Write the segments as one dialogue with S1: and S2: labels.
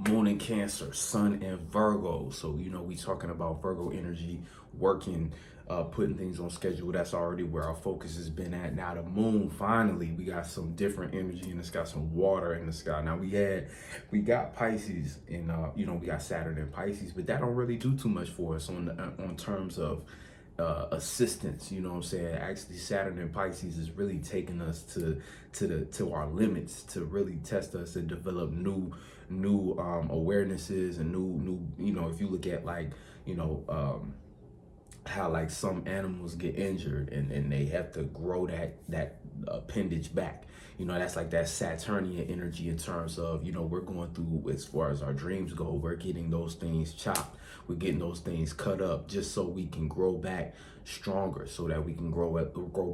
S1: Moon in Cancer, Sun in Virgo. So, we talking about Virgo energy, working, putting things on schedule. That's already where our focus has been at. Now the moon, finally, we got some different energy and it's got some water in the sky. Now we got Pisces and, we got Saturn in Pisces, but that don't really do too much for us on terms of assistance. You know what I'm saying? Actually, Saturn and Pisces is really taking us to our limits, to really test us and develop new awarenesses and new if you look at how like some animals get injured and they have to grow that appendage back. That's like that Saturnian energy in terms of, we're going through, as far as our dreams go, we're getting those things chopped. We're getting those things cut up just so we can grow back stronger, so that we can grow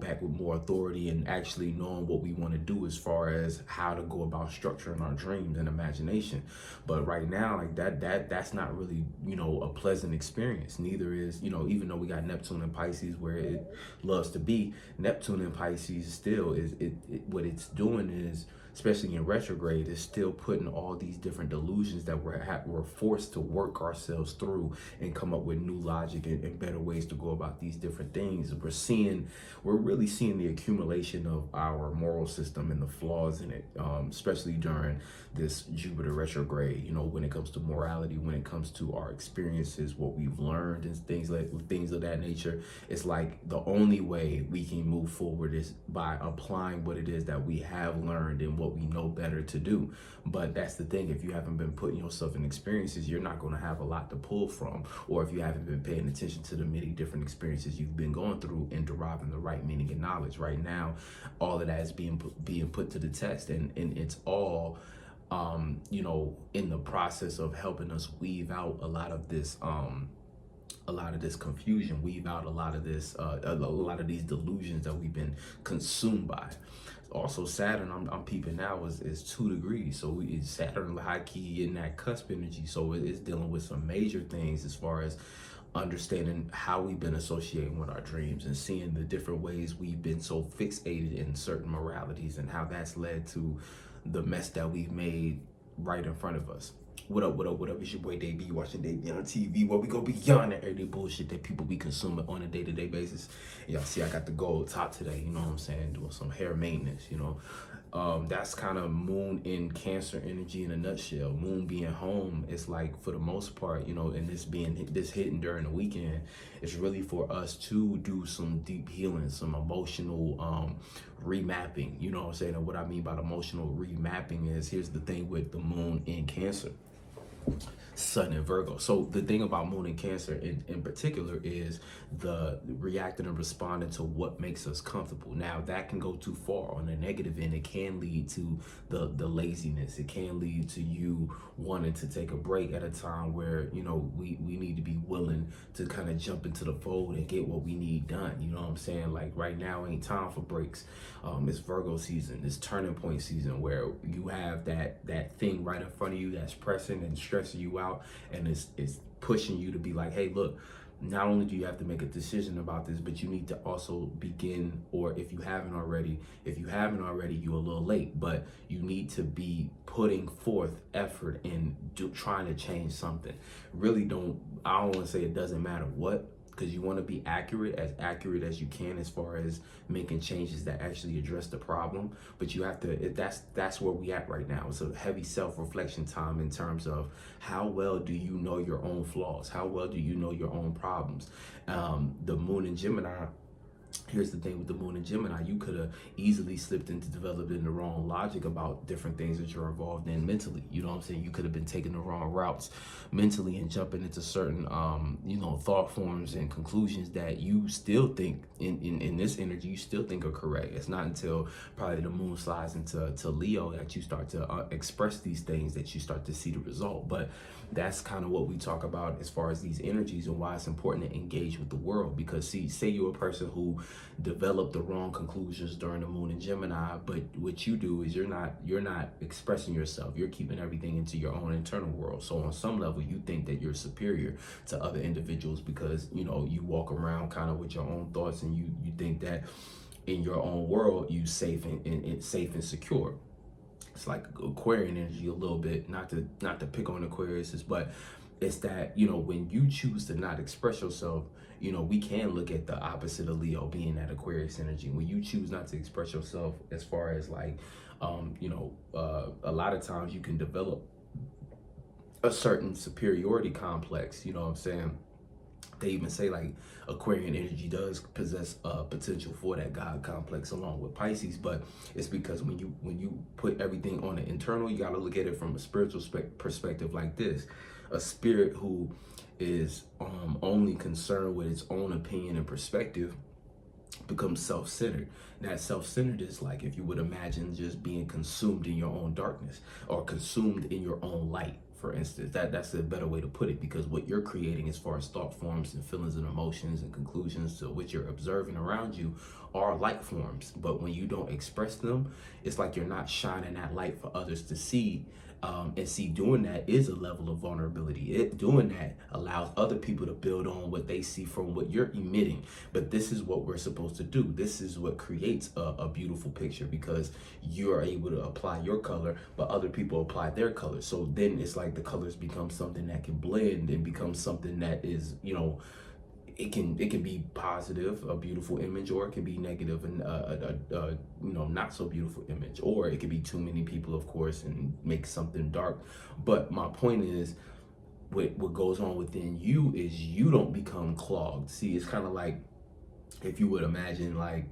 S1: back with more authority and actually knowing what we want to do as far as how to go about structuring our dreams and imagination. But right now, like that's not really, a pleasant experience. Neither is, even though we got Neptune and Pisces where it loves to be, Neptune and Pisces still is what it's doing is, especially in retrograde, is still putting all these different delusions that we're forced to work ourselves through and come up with new logic and better ways to go about these different things. We're really seeing the accumulation of our moral system and the flaws in it, especially during this Jupiter retrograde. When it comes to morality, when it comes to our experiences, what we've learned and things of that nature. It's like the only way we can move forward is by applying what it is that we have learned and what we know better to do. But that's the thing, if you haven't been putting yourself in experiences, you're not going to have a lot to pull from. Or if you haven't been paying attention to the many different experiences you've been going through and deriving the right meaning and knowledge. Right now, all of that is being put to the test, and it's all in the process of helping us weave out a lot of this confusion, weave out a lot of these delusions that we've been consumed by. Also, Saturn, I'm peeping now, is 2 degrees. So Saturn high key in that cusp energy. So it's dealing with some major things as far as understanding how we've been associating with our dreams and seeing the different ways we've been so fixated in certain moralities and how that's led to the mess that we've made right in front of us. What up? It's your boy Dave B. You watching DaveBeyondTV, where we go beyond that everyday bullshit that people be consuming on a day-to-day basis. Y'all see I got the gold top today, you know what I'm saying? Doing some hair maintenance, That's kind of Moon in Cancer energy in a nutshell. Moon being home, it's like, for the most part, and this hitting during the weekend, it's really for us to do some deep healing, some emotional remapping. You know what I'm saying? And what I mean by emotional remapping is, here's the thing with the Moon in Cancer, Sun in Virgo. So the thing about Moon in Cancer in particular is the reacting and responding to what makes us comfortable. Now that can go too far on the negative end. It can lead to the laziness. It can lead to you wanting to take a break at a time where, we need to be willing to kind of jump into the fold and get what we need done. You know what I'm saying? Like right now ain't time for breaks. It's Virgo season, it's turning point season, where you have that thing right in front of you that's pressing and stressing you out, and it's pushing you to be like, hey, look, not only do you have to make a decision about this, but you need to also begin, or if you haven't already, you're a little late, but you need to be putting forth effort in trying to change something. I don't want to say it doesn't matter what, because you want to be accurate as you can as far as making changes that actually address the problem. But you have to, that's where we at right now. It's a heavy self-reflection time in terms of how well do you know your own flaws? How well do you know your own problems? The Moon in Gemini, here's the thing with the Moon in Gemini, you could have easily slipped into developing the wrong logic about different things that you're involved in mentally. You know what I'm saying? You could have been taking the wrong routes mentally and jumping into certain, thought forms and conclusions that you still think in this energy, you still think are correct. It's not until probably the moon slides into Leo that you start to express these things, that you start to see the result. But that's kind of what we talk about as far as these energies and why it's important to engage with the world. Because say you're a person who developed the wrong conclusions during the Moon in Gemini, but what you do is you're not expressing yourself. You're keeping everything into your own internal world. So on some level, you think that you're superior to other individuals because you walk around kind of with your own thoughts, and you think that in your own world you safe and secure. it's like Aquarian energy a little bit, not to pick on Aquarius, but it's that, you know, when you choose to not express yourself, you know, we can look at the opposite of Leo being that Aquarius energy. When you choose not to express yourself, as far as like, a lot of times you can develop a certain superiority complex, you know what I'm saying? They even say like Aquarian energy does possess potential for that God complex along with Pisces, but it's because when you put everything on the internal, you got to look at it from a spiritual perspective like this. A spirit who is only concerned with its own opinion and perspective becomes self-centered. That self-centered is like, if you would imagine just being consumed in your own darkness or consumed in your own light, for instance. That's a better way to put it, because what you're creating as far as thought forms and feelings and emotions and conclusions to what you're observing around you are light forms. But when you don't express them, it's like you're not shining that light for others to see. And see, doing that is a level of vulnerability. Doing that allows other people to build on what they see from what you're emitting. But this is what we're supposed to do. This is what creates a beautiful picture, because you're able to apply your color, but other people apply their color. So then it's like the colors become something that can blend and become something that is, you know, it can be positive, a beautiful image, or it can be negative and you know, not so beautiful image, or it could be too many people, of course, and make something dark. But my point is, what goes on within you is you don't become clogged. See, it's kind of like, if you would imagine like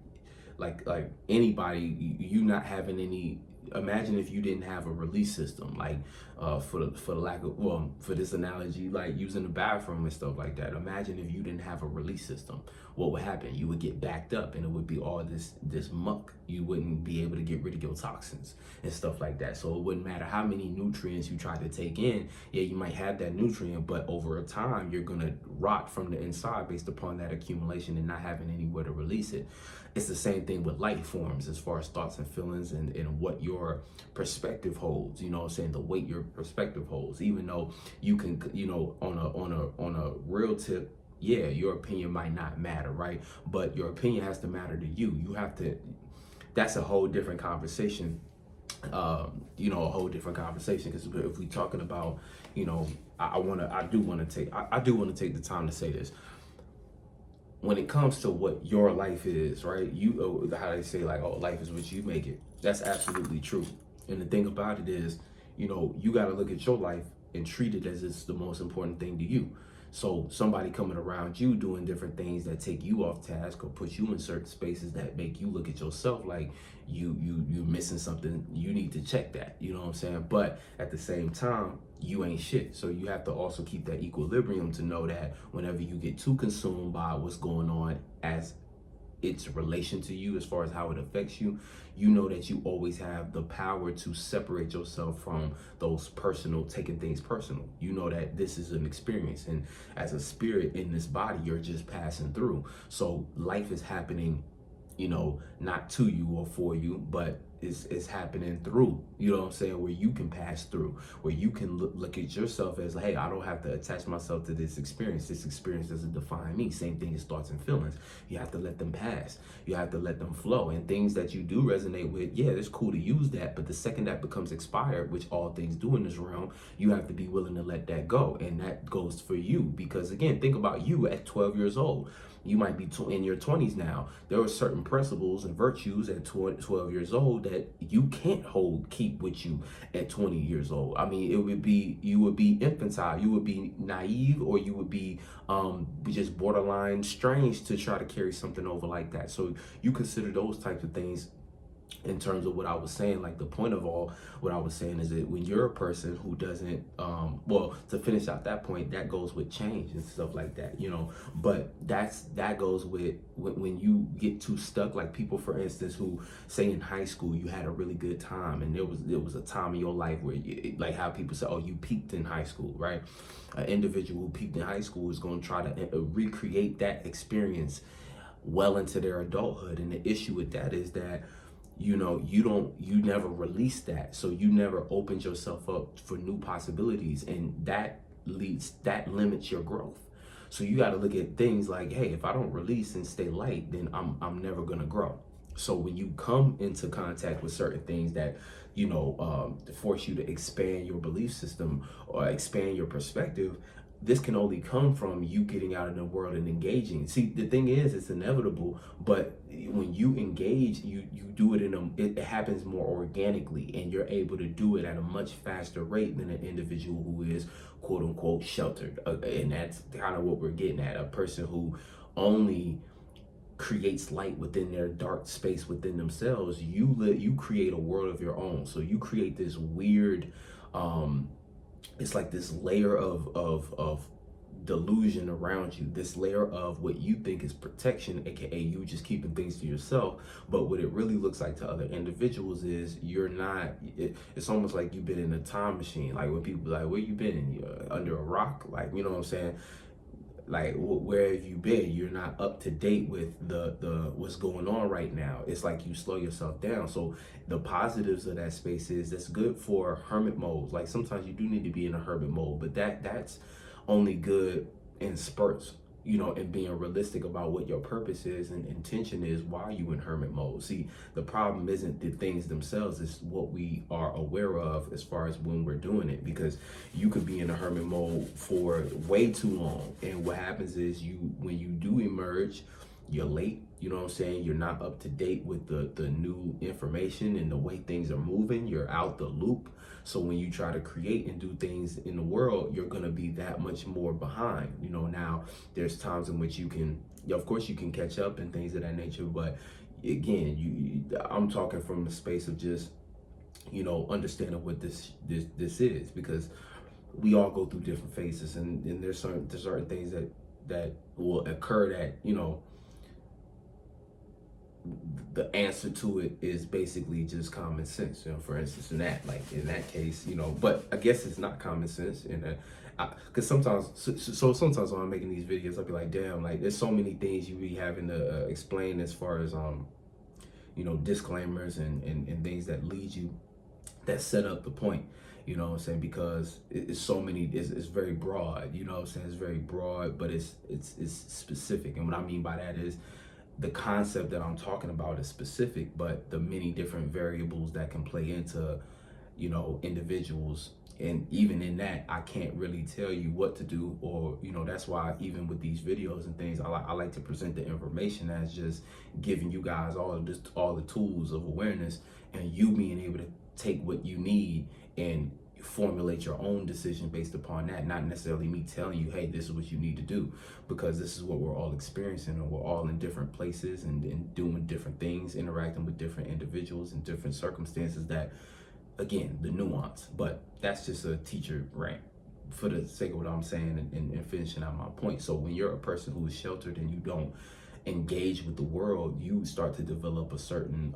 S1: anybody, you not having any. Imagine if you didn't have a release system, like for the lack of, well, for this analogy, like using the bathroom and stuff like that. Imagine if you didn't have a release system. What would happen? You would get backed up, and it would be all this muck. You wouldn't be able to get rid of your toxins and stuff like that. So it wouldn't matter how many nutrients you try to take in. Yeah, you might have that nutrient, but over a time, you're gonna rot from the inside based upon that accumulation and not having anywhere to release it. It's the same thing with light forms, as far as thoughts and feelings and what your perspective holds. You know what I'm saying? The weight your perspective holds. Even though you can, you know, on a real tip, yeah, your opinion might not matter, right? But your opinion has to matter to you. You have to, that's a whole different conversation. You know, a whole different conversation, because if we're talking about, you know, I do want to take the time to say this. When it comes to what your life is, right? How they say, like, oh, life is what you make it. That's absolutely true. And the thing about it is, you know, you got to look at your life and treat it as it's the most important thing to you. So somebody coming around you doing different things that take you off task or put you in certain spaces that make you look at yourself like you're missing something. You need to check that, you know what I'm saying? But at the same time, you ain't shit. So you have to also keep that equilibrium to know that whenever you get too consumed by what's going on as its relation to you, as far as how it affects you, you know that you always have the power to separate yourself from those taking things personal. You know that this is an experience, and as a spirit in this body, you're just passing through. So life is happening, you know, not to you or for you, but it's happening through, you know what I'm saying, where you can pass through, where you can look at yourself as, hey, I don't have to attach myself to this experience. This experience doesn't define me. Same thing as thoughts and feelings. You have to let them pass. You have to let them flow. And things that you do resonate with, yeah, it's cool to use that, but the second that becomes expired, which all things do in this realm, you have to be willing to let that go. And that goes for you, because again, think about you at 12 years old. You might be in your 20s now. There are certain principles and virtues at 12 years old that you can't keep with you at 20 years old. I mean, you would be infantile, you would be naive, or you would be just borderline strange to try to carry something over like that. So you consider those types of things in terms of what I was saying. Like, the point of all what I was saying is that when you're a person who doesn't, well, to finish out that point, that goes with change and stuff like that, you know, but that goes with when you get too stuck. Like people, for instance, who say in high school, you had a really good time, and there was a time in your life where like how people say, oh, you peaked in high school, right? An individual who peaked in high school is going to try to recreate that experience well into their adulthood. And the issue with that is that, you know, you never release that. So you never opened yourself up for new possibilities, and that limits your growth. So you got to look at things like, hey, if I don't release and stay light, then I'm never going to grow. So when you come into contact with certain things that, force you to expand your belief system or expand your perspective, this can only come from you getting out in the world and engaging. See, the thing is, it's inevitable, but when you engage, you do it it happens more organically, and you're able to do it at a much faster rate than an individual who is quote unquote sheltered. And that's kind of what we're getting at. A person who only creates light within their dark space within themselves. You create a world of your own. So you create this weird, it's like this layer of delusion around you, this layer of what you think is protection, aka you just keeping things to yourself. But what it really looks like to other individuals is you're not. It's almost like you've been in a time machine. Like when people be like, where you been? You're under a rock? Like, you know what I'm saying? Like, where have you been? You're not up to date with the what's going on right now. It's like you slow yourself down. So the positives of that space is that's good for hermit modes. Like sometimes you do need to be in a hermit mode, but that's only good in spurts, and being realistic about what your purpose is and intention is while you in hermit mode. See, the problem isn't the things themselves, it's what we are aware of as far as when we're doing it, because you could be in a hermit mode for way too long, and what happens is when you do emerge, you're late. You know what I'm saying? You're not up to date with the new information and the way things are moving. You're out the loop. So when you try to create and do things in the world, you're going to be that much more behind. Now there's times in which you can, of course, you can catch up and things of that nature. But again, I'm talking from the space of just, understanding what this is, because we all go through different phases, and there's certain things that will occur that, the answer to it is basically just common sense. For instance, in that case, but I guess it's not common sense, and because sometimes, sometimes when I'm making these videos, I'll be like, damn, like there's so many things you be having to explain as far as disclaimers and things that lead you, that set up the point. You know what I'm saying? Because it's so many, it's very broad. You know what I'm saying? It's very broad, but it's specific. And what I mean by that is, the concept that I'm talking about is specific, but the many different variables that can play into, individuals. And even in that, I can't really tell you what to do, or, that's why even with these videos and things, I like to present the information as just giving you guys all the tools of awareness, and you being able to take what you need and formulate your own decision based upon that, not necessarily me telling you, hey, this is what you need to do, because this is what we're all experiencing, and we're all in different places and doing different things, interacting with different individuals in different circumstances, that, again, the nuance. But that's just a teacher rant for the sake of what I'm saying, and finishing out my point. So when you're a person who is sheltered and you don't engage with the world, you start to develop a certain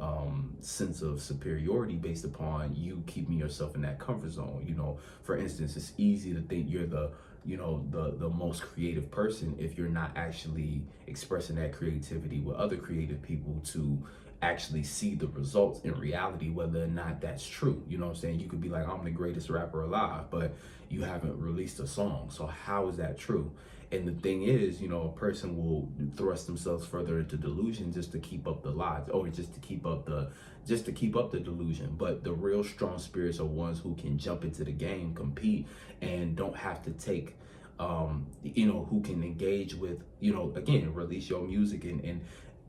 S1: sense of superiority based upon you keeping yourself in that comfort zone. For instance, it's easy to think you're the most creative person if you're not actually expressing that creativity with other creative people to actually see the results in reality, whether or not that's true. You know what I'm saying? You could be like, I'm the greatest rapper alive, but you haven't released a song. So how is that true? And the thing is, a person will thrust themselves further into delusion just to keep up the lies, or just to keep up the delusion. But the real strong spirits are ones who can jump into the game, compete, and don't have to take, who can engage with, again, release your music, and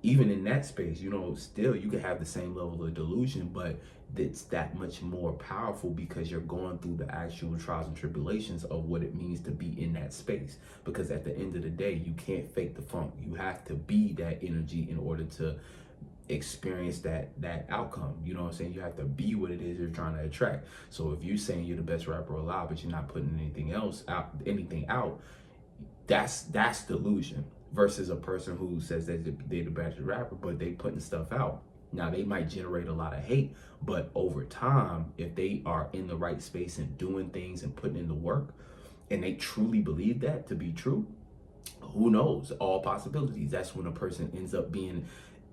S1: even in that space, still you can have the same level of delusion, but it's that much more powerful because you're going through the actual trials and tribulations of what it means to be in that space. Because at the end of the day, you can't fake the funk. You have to be that energy in order to experience that outcome. You know what I'm saying? You have to be what it is you're trying to attract. So if you're saying you're the best rapper alive, but you're not putting anything out, that's delusion. Versus a person who says that they're the best rapper, but they putting stuff out. Now, they might generate a lot of hate, but over time, if they are in the right space and doing things and putting in the work, and they truly believe that to be true, who knows? All possibilities. That's when a person ends up being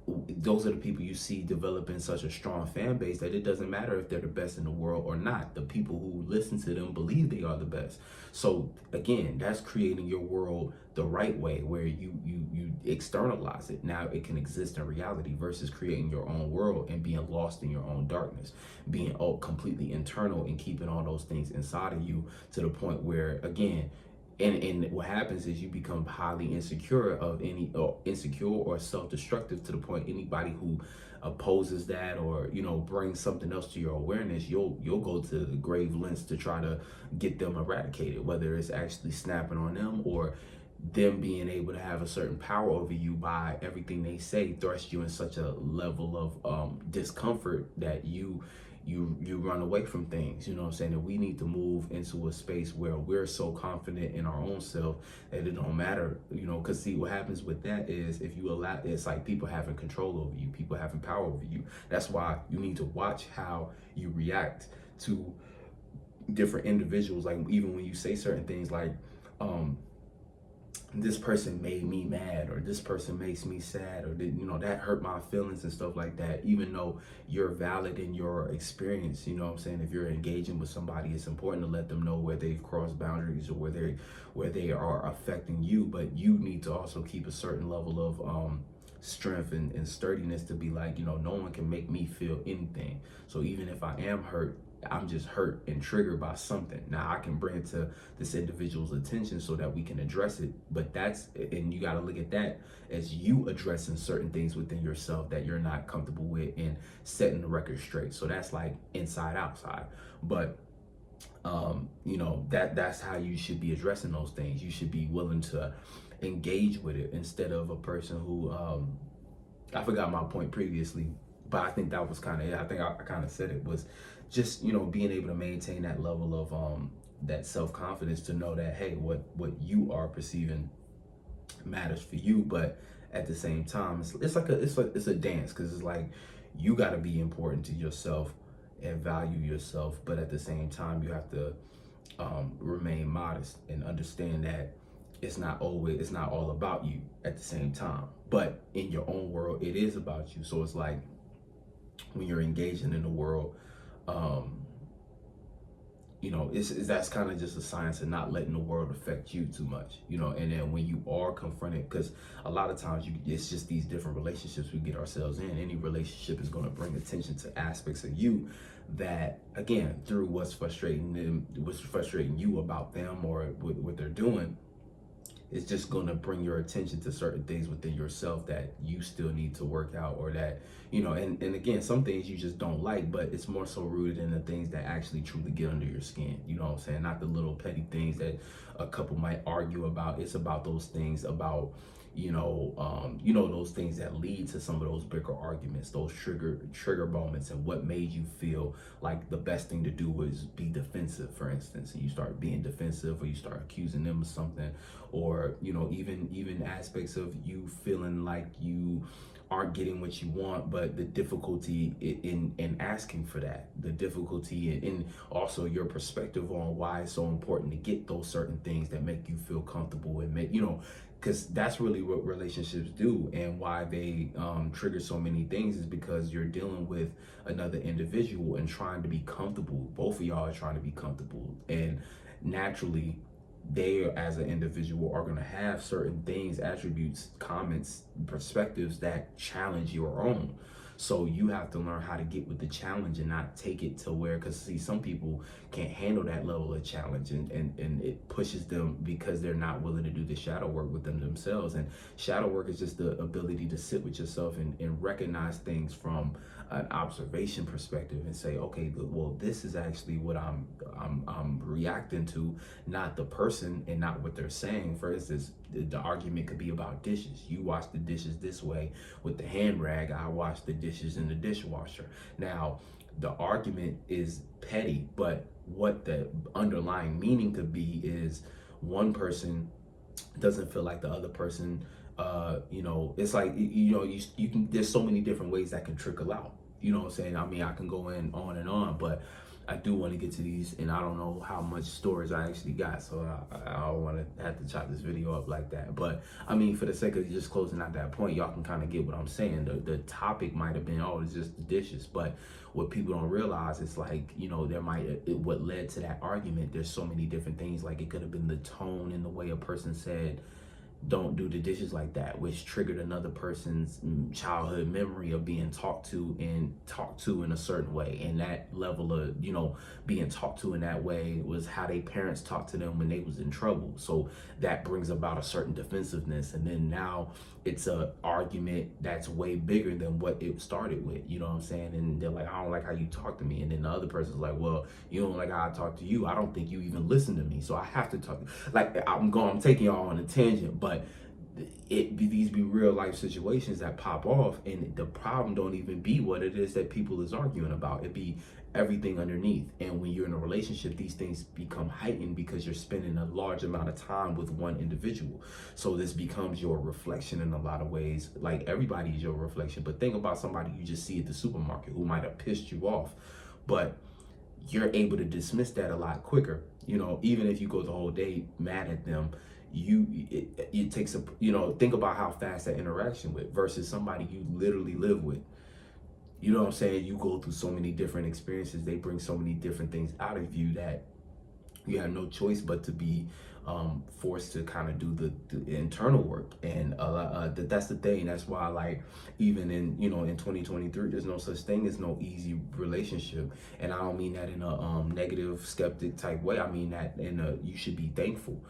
S1: those are the people you see developing such a strong fan base that it doesn't matter if they're the best in the world or not. The people who listen to them believe they are the best. So again, that's creating your world the right way, where you externalize it. Now it can exist in reality, versus creating your own world and being lost in your own darkness, being completely internal and keeping all those things inside of you, to the point where, again, and what happens is you become highly insecure insecure or self-destructive, to the point anybody who opposes that, or brings something else to your awareness, you'll go to the grave lengths to try to get them eradicated, whether it's actually snapping on them or them being able to have a certain power over you by everything they say thrust you in such a level of discomfort that you run away from things. You know what I'm saying? And we need to move into a space where we're so confident in our own self that it don't matter, because see, what happens with that is, if you allow, it's like people having control over you, people having power over you. That's why you need to watch how you react to different individuals. Like, even when you say certain things like, this person made me mad, or this person makes me sad, or that hurt my feelings and stuff like that, even though you're valid in your experience. You know what I'm saying? If you're engaging with somebody, it's important to let them know where they've crossed boundaries, or where they are affecting you. But you need to also keep a certain level of strength and sturdiness to be like, no one can make me feel anything. So even if I am hurt, I'm just hurt and triggered by something. Now I can bring it to this individual's attention so that we can address it. But and you got to look at that as you addressing certain things within yourself that you're not comfortable with, and setting the record straight. So that's like inside outside. But that's how you should be addressing those things. You should be willing to engage with it, instead of a person who I forgot my point previously, but I think that was kind of it. I think I kind of said it was just being able to maintain that level of that self-confidence, to know that, hey, what you are perceiving matters for you. But at the same time, it's a dance, because it's like you got to be important to yourself and value yourself, but at the same time you have to remain modest and understand that it's not all about you at the same time. But in your own world, it is about you. So it's like, when you're engaging in the world, that's kind of just a science of not letting the world affect you too much, and then when you are confronted, because a lot of times it's just these different relationships we get ourselves in. Any relationship is going to bring attention to aspects of you that, again, through what's frustrating you about them, or what they're doing, it's just going to bring your attention to certain things within yourself that you still need to work out, or that, and again, some things you just don't like, but it's more so rooted in the things that actually truly get under your skin. You know what I'm saying? Not the little petty things that a couple might argue about. It's about those things about, those things that lead to some of those bigger arguments, those trigger moments, and what made you feel like the best thing to do is be defensive, for instance, and you start being defensive, or you start accusing them of something, or even aspects of you feeling like you aren't getting what you want, but the difficulty in asking for that, the difficulty in also your perspective on why it's so important to get those certain things that make you feel comfortable, and make because that's really what relationships do, and why they trigger so many things is because you're dealing with another individual and trying to be comfortable. Both of y'all are trying to be comfortable, and naturally they, as an individual, are going to have certain things, attributes, comments, perspectives that challenge your own. So you have to learn how to get with the challenge and not take it to where, because see, some people can't handle that level of challenge, and it pushes them because they're not willing to do the shadow work with themselves. And shadow work is just the ability to sit with yourself and recognize things from an observation perspective and say, okay, well, this is actually what I'm reacting to, not the person and not what they're saying. For instance, the argument could be about dishes. You wash the dishes this way with the hand rag, I wash the dishes in the dishwasher. Now, the argument is petty, but what the underlying meaning could be is one person doesn't feel like the other person, it's like, you can, there's so many different ways that can trickle out. You know what I'm saying? I mean, I can go on and on, but I do want to get to these, and I don't know how much storage I actually got, so I don't want to have to chop this video up like that. But I mean, for the sake of just closing out that point, y'all can kind of get what I'm saying. The topic might have been, oh, it's just the dishes, but what people don't realize is, like, you know, there might what led to that argument. There's so many different things. Like, it could have been the tone and the way a person said, don't do the dishes like that, which triggered another person's childhood memory of being talked to in a certain way. And that level of, you know, being talked to in that way was how their parents talked to them when they was in trouble. So that brings about a certain defensiveness. And then now it's a argument that's way bigger than what it started with, you know what I'm saying? And they're like, I don't like how you talk to me. And then the other person's like, well, you don't like how I talk to you. I don't think you even listen to me. So I have to talk. Like, I'm taking y'all on a tangent, but these be real life situations that pop off, and the problem don't even be what it is that people is arguing about. It be everything underneath. And when you're in a relationship, these things become heightened because you're spending a large amount of time with one individual. So this becomes your reflection in a lot of ways. Like, everybody is your reflection, but think about somebody you just see at the supermarket who might have pissed you off, but you're able to dismiss that a lot quicker. You know, even if you go the whole day mad at them, it takes a, you know, think about how fast that interaction with versus somebody you literally live with. You know what I'm saying? You go through so many different experiences. They bring so many different things out of you that you have no choice but to be forced to kind of do the internal work. And that's the thing. That's why, like, even in, you know, in 2023, there's no such thing as no easy relationship. And I don't mean that in a negative skeptic type way. I mean that in a, you should be thankful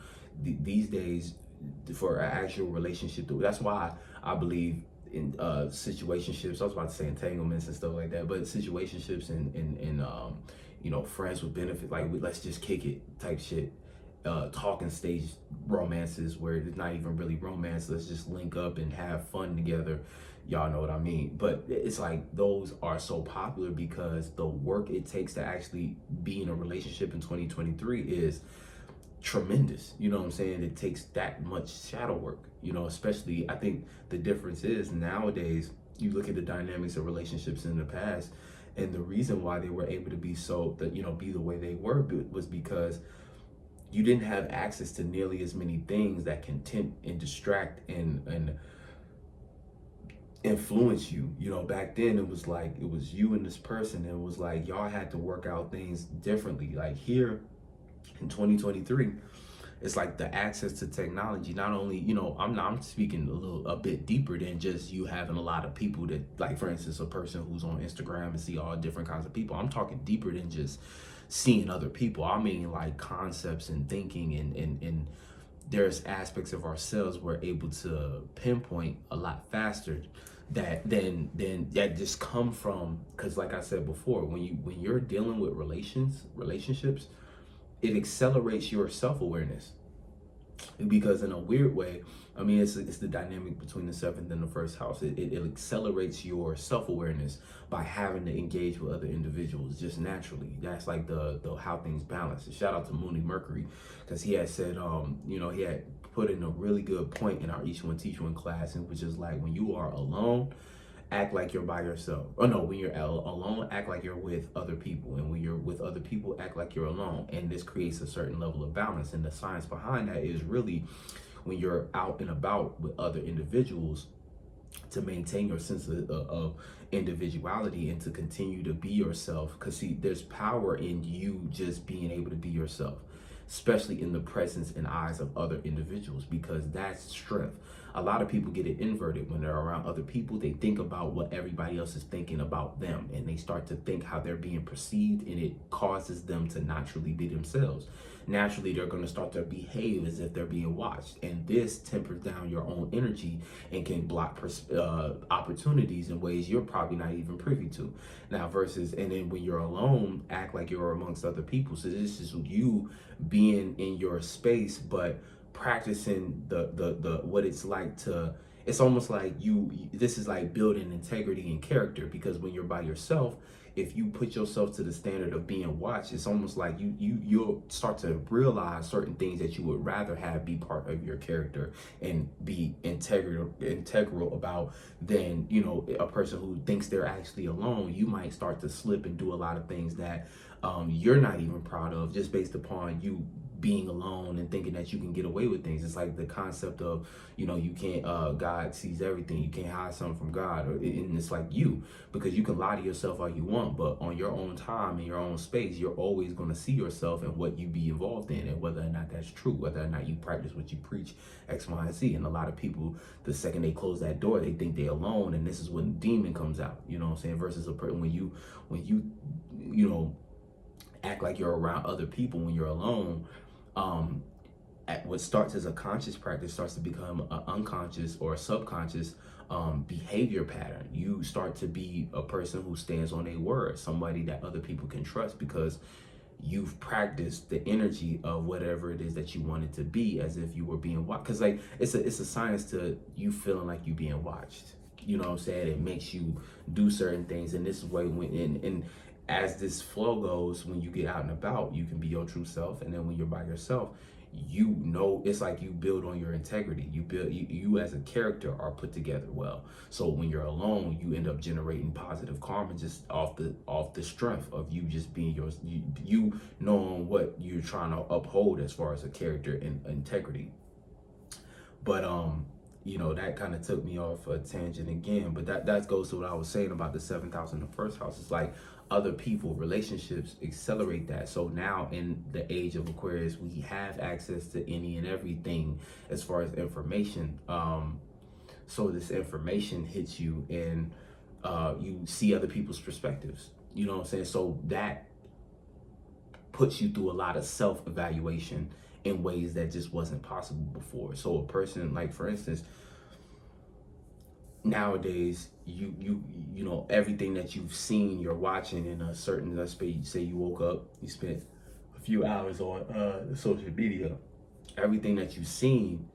S1: these days for an actual relationship. That's why I believe in situationships. I was about to say entanglements and stuff like that, but situationships and you know, friends with benefit, like, let's just kick it type shit. Talking stage romances where it's not even really romance. Let's just link up and have fun together. Y'all know what I mean. But it's like those are so popular because the work it takes to actually be in a relationship in 2023 is tremendous. You know what I'm saying? It takes that much shadow work, you know, especially, I think the difference is nowadays you look at the dynamics of relationships in the past, and the reason why they were able to be so that, you know, be the way they were was because you didn't have access to nearly as many things that can tempt and distract and influence you. You know, back then it was like it was you and this person, and it was like y'all had to work out things differently. Like, here in 2023, it's like the access to technology. Not only, you know, I'm speaking a bit deeper than just you having a lot of people that, like, for instance, a person who's on Instagram and see all different kinds of people. I'm talking deeper than just seeing other people. I mean, like, concepts and thinking and there's aspects of ourselves we're able to pinpoint a lot faster that just come from, because like I said before, when you're dealing with relationships, it accelerates your self-awareness. Because in a weird way, I mean, it's the dynamic between the seventh and the first house. It accelerates your self-awareness by having to engage with other individuals just naturally. That's like the how things balance. Shout out to Mooney Mercury, because he had said, you know, he had put in a really good point in our Each One Teach One class, and which is like, when you are alone, act like you're by yourself. Oh no, when you're alone, act like you're with other people. And when you're with other people, act like you're alone. And this creates a certain level of balance. And the science behind that is really when you're out and about with other individuals, to maintain your sense of individuality and to continue to be yourself. Because see, there's power in you just being able to be yourself, especially in the presence and eyes of other individuals, because that's strength. A lot of people get it inverted. When they're around other people, they think about what everybody else is thinking about them, and they start to think how they're being perceived, and it causes them to naturally be themselves. Naturally, they're going to start to behave as if they're being watched, and this tempers down your own energy and can block opportunities in ways you're probably not even privy to. Now, and then when you're alone, act like you're amongst other people. So this is you being in your space, but practicing the what it's like to, it's almost like this is like building integrity and character, because when you're by yourself, if you put yourself to the standard of being watched, it's almost like you'll start to realize certain things that you would rather have be part of your character and be integral about than, you know, a person who thinks they're actually alone. You might start to slip and do a lot of things that you're not even proud of, just based upon you being alone and thinking that you can get away with things. It's like the concept of, you know, you can't, God sees everything. You can't hide something from God. And it's like because you can lie to yourself all you want, but on your own time, in your own space, you're always going to see yourself and what you be involved in, and whether or not that's true, whether or not you practice what you preach, X, Y, and Z. And a lot of people, the second they close that door, they think they're alone, and this is when the demon comes out, you know what I'm saying? Versus when you know, act like you're around other people when you're alone, at what starts as a conscious practice starts to become an unconscious or a subconscious behavior pattern. You start to be a person who stands on a word, somebody that other people can trust, because you've practiced the energy of whatever it is that you wanted to be, as if you were being watched. Because like it's a science to you feeling like you being watched. You know what I'm saying? It makes you do certain things, and this is why and as this flow goes, when you get out and about, you can be your true self, and then when you're by yourself, you know, it's like you build on your integrity. You as a character are put together well. So when you're alone, you end up generating positive karma just off the strength of you just being yours, you knowing what you're trying to uphold as far as a character and integrity. But you know, that kind of took me off a tangent again, but that goes to what I was saying about the 7th house in the 1st house. It's like other people, relationships accelerate that. So now in the age of Aquarius, we have access to any and everything as far as information. So this information hits you, and you see other people's perspectives. You know what I'm saying? So that puts you through a lot of self-evaluation in ways that just wasn't possible before. So a person, like for instance, nowadays you know, everything that you've seen, you're watching in a certain, let's say you woke up, you spent a few hours on social media, everything that you've seen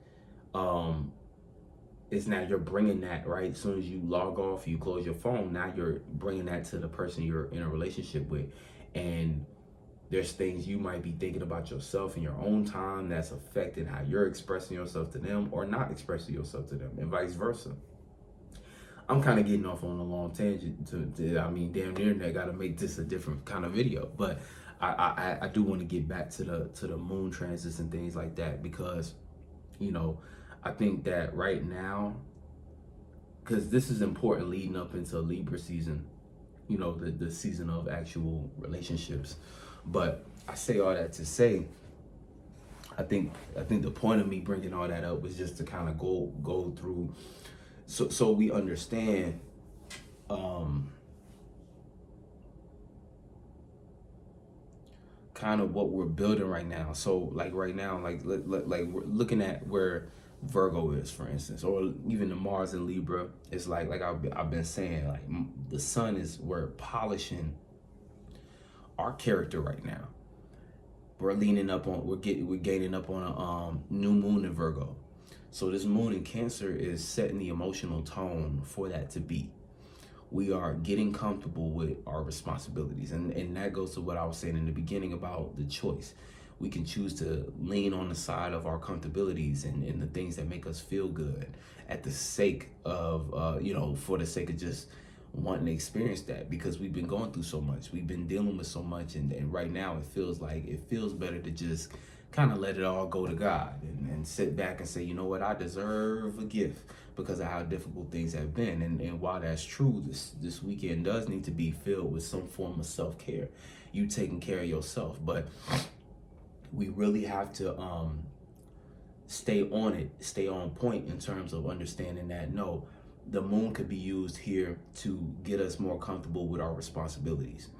S1: is now you're bringing that, right? As soon as you log off, you close your phone, now you're bringing that to the person you're in a relationship with. And there's things you might be thinking about yourself in your own time that's affecting how you're expressing yourself to them or not expressing yourself to them, and vice versa. I'm kind of getting off on a long tangent. I mean, damn near that got to make this a different kind of video. But I do want to get back to the moon transits and things like that, because, you know, I think that right now, because this is important leading up into Libra season, you know, the season of actual relationships. But I say all that to say, I think the point of me bringing all that up was just to kind of go through, so we understand kind of what we're building right now. So like right now, like we're looking at where Virgo is, for instance, or even the Mars in Libra. It's like I've been saying, like the sun is, we're polishing our character right now. We're gaining up on a new moon in Virgo. So this moon in Cancer is setting the emotional tone for that to be. We are getting comfortable with our responsibilities. And that goes to what I was saying in the beginning about the choice. We can choose to lean on the side of our comfortabilities and the things that make us feel good at the sake of, you know, for the sake of just wanting to experience that, because we've been going through so much. We've been dealing with so much. And right now it feels better to just kind of let it all go to God and sit back and say, you know what, I deserve a gift because of how difficult things have been. And while that's true, this weekend does need to be filled with some form of self-care, you taking care of yourself. But we really have to stay on point in terms of understanding that, no, the moon could be used here to get us more comfortable with our responsibilities,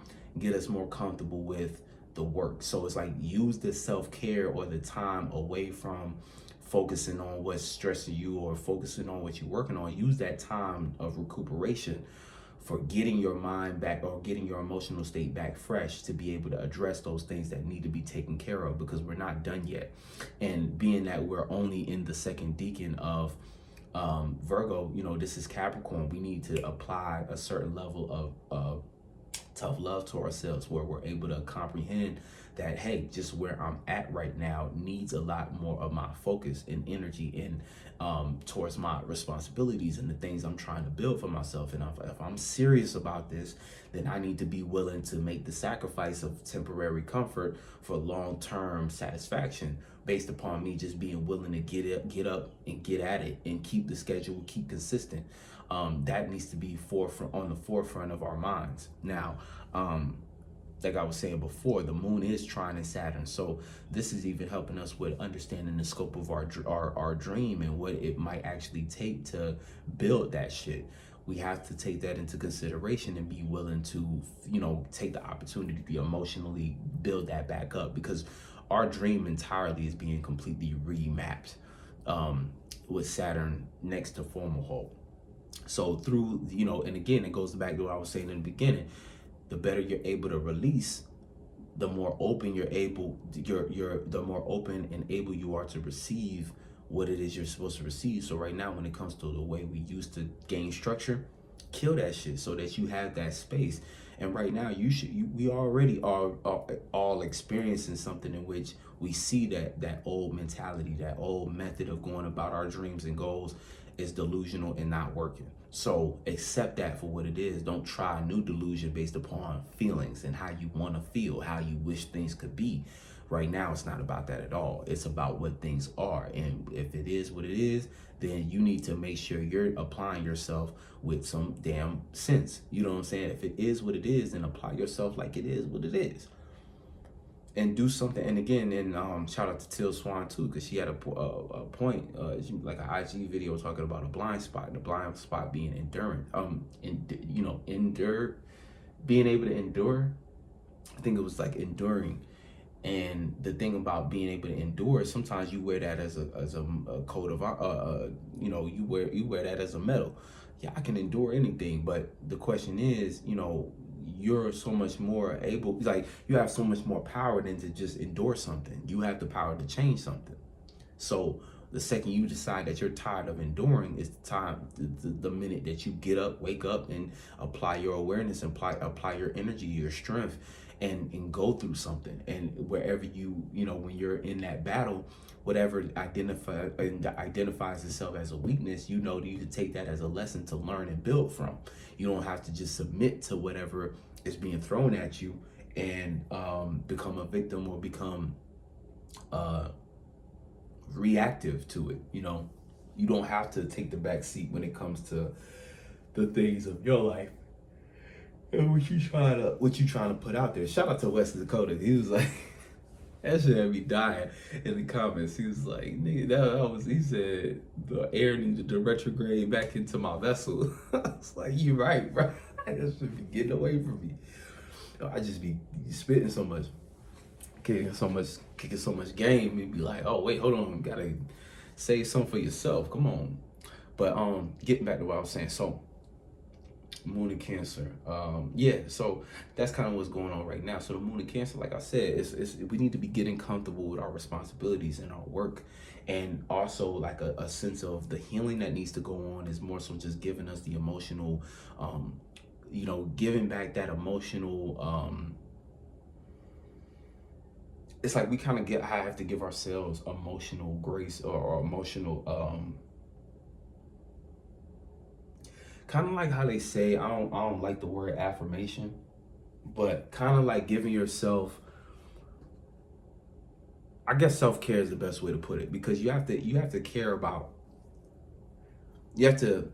S1: get us more comfortable with the work. So it's like, use the self-care or the time away from focusing on what's stressing you or focusing on what you're working on. Use that time of recuperation for getting your mind back or getting your emotional state back fresh to be able to address those things that need to be taken care of, because we're not done yet. And being that we're only in the second decan of Virgo, you know, this is Capricorn. We need to apply a certain level of tough love to ourselves, where we're able to comprehend that, hey, just where I'm at right now needs a lot more of my focus and energy and towards my responsibilities and the things I'm trying to build for myself. And if I'm serious about this, then I need to be willing to make the sacrifice of temporary comfort for long-term satisfaction, based upon me just being willing to get up and get at it and keep the schedule, keep consistent. That needs to be on the forefront of our minds. Now, like I was saying before, the moon is trining Saturn, so this is even helping us with understanding the scope of our dream and what it might actually take to build that shit. We have to take that into consideration and be willing to, take the opportunity to emotionally build that back up, because our dream entirely is being completely remapped with Saturn next to formal hope. So through, and again, it goes back to what I was saying in the beginning. The better you're able to release, the more open the more open and able you are to receive what it is you're supposed to receive. So right now, when it comes to the way we used to gain structure, kill that shit so that you have that space. And right now, we already are all experiencing something in which we see that old mentality, that old method of going about our dreams and goals is delusional and not working. So accept that for what it is. Don't try a new delusion based upon feelings and how you want to feel, how you wish things could be. Right now, it's not about that at all. It's about what things are. And if it is what it is, then you need to make sure you're applying yourself with some damn sense. You know what I'm saying? If it is what it is, then apply yourself like it is what it is. And do something. And again, and shout out to Till Swan too, because she had a point, like an IG video talking about a blind spot, and the blind spot being endurance. Being able to endure. I think it was like enduring. And the thing about being able to endure, sometimes you wear that as a coat of you wear that as a medal. Yeah, I can endure anything, but the question is, you're so much more able, like you have so much more power than to just endure something. You have the power to change something. So the second you decide that you're tired of enduring is the time, the minute that you get up, wake up, and apply your awareness, and apply your energy, your strength, and go through something. And wherever when you're in that battle, whatever identifies itself as a weakness, you can take that as a lesson to learn and build from. You don't have to just submit to whatever is being thrown at you and become a victim or become reactive to it. You don't have to take the back seat when it comes to the things of your life and what you trying to put out there. Shout out to West Dakota. He was like, that shit had me dying in the comments. He was like, nigga, he said the air needed to retrograde back into my vessel. I was like, you right, bro. That should be getting away from me. I just be spitting so much, kicking so much game, and be like, oh wait, hold on, gotta save something for yourself. Come on. But getting back to what I was saying. So Moon in Cancer, so that's kind of what's going on right now. So the Moon in Cancer, like I said, we need to be getting comfortable with our responsibilities and our work, and also like a sense of the healing that needs to go on is more so just giving us the emotional, giving back that emotional, it's like we kind of have to give ourselves emotional grace or emotional, kind of like how they say, I don't like the word affirmation, but kind of like giving yourself, I guess self-care is the best way to put it, because you have to care about, you have to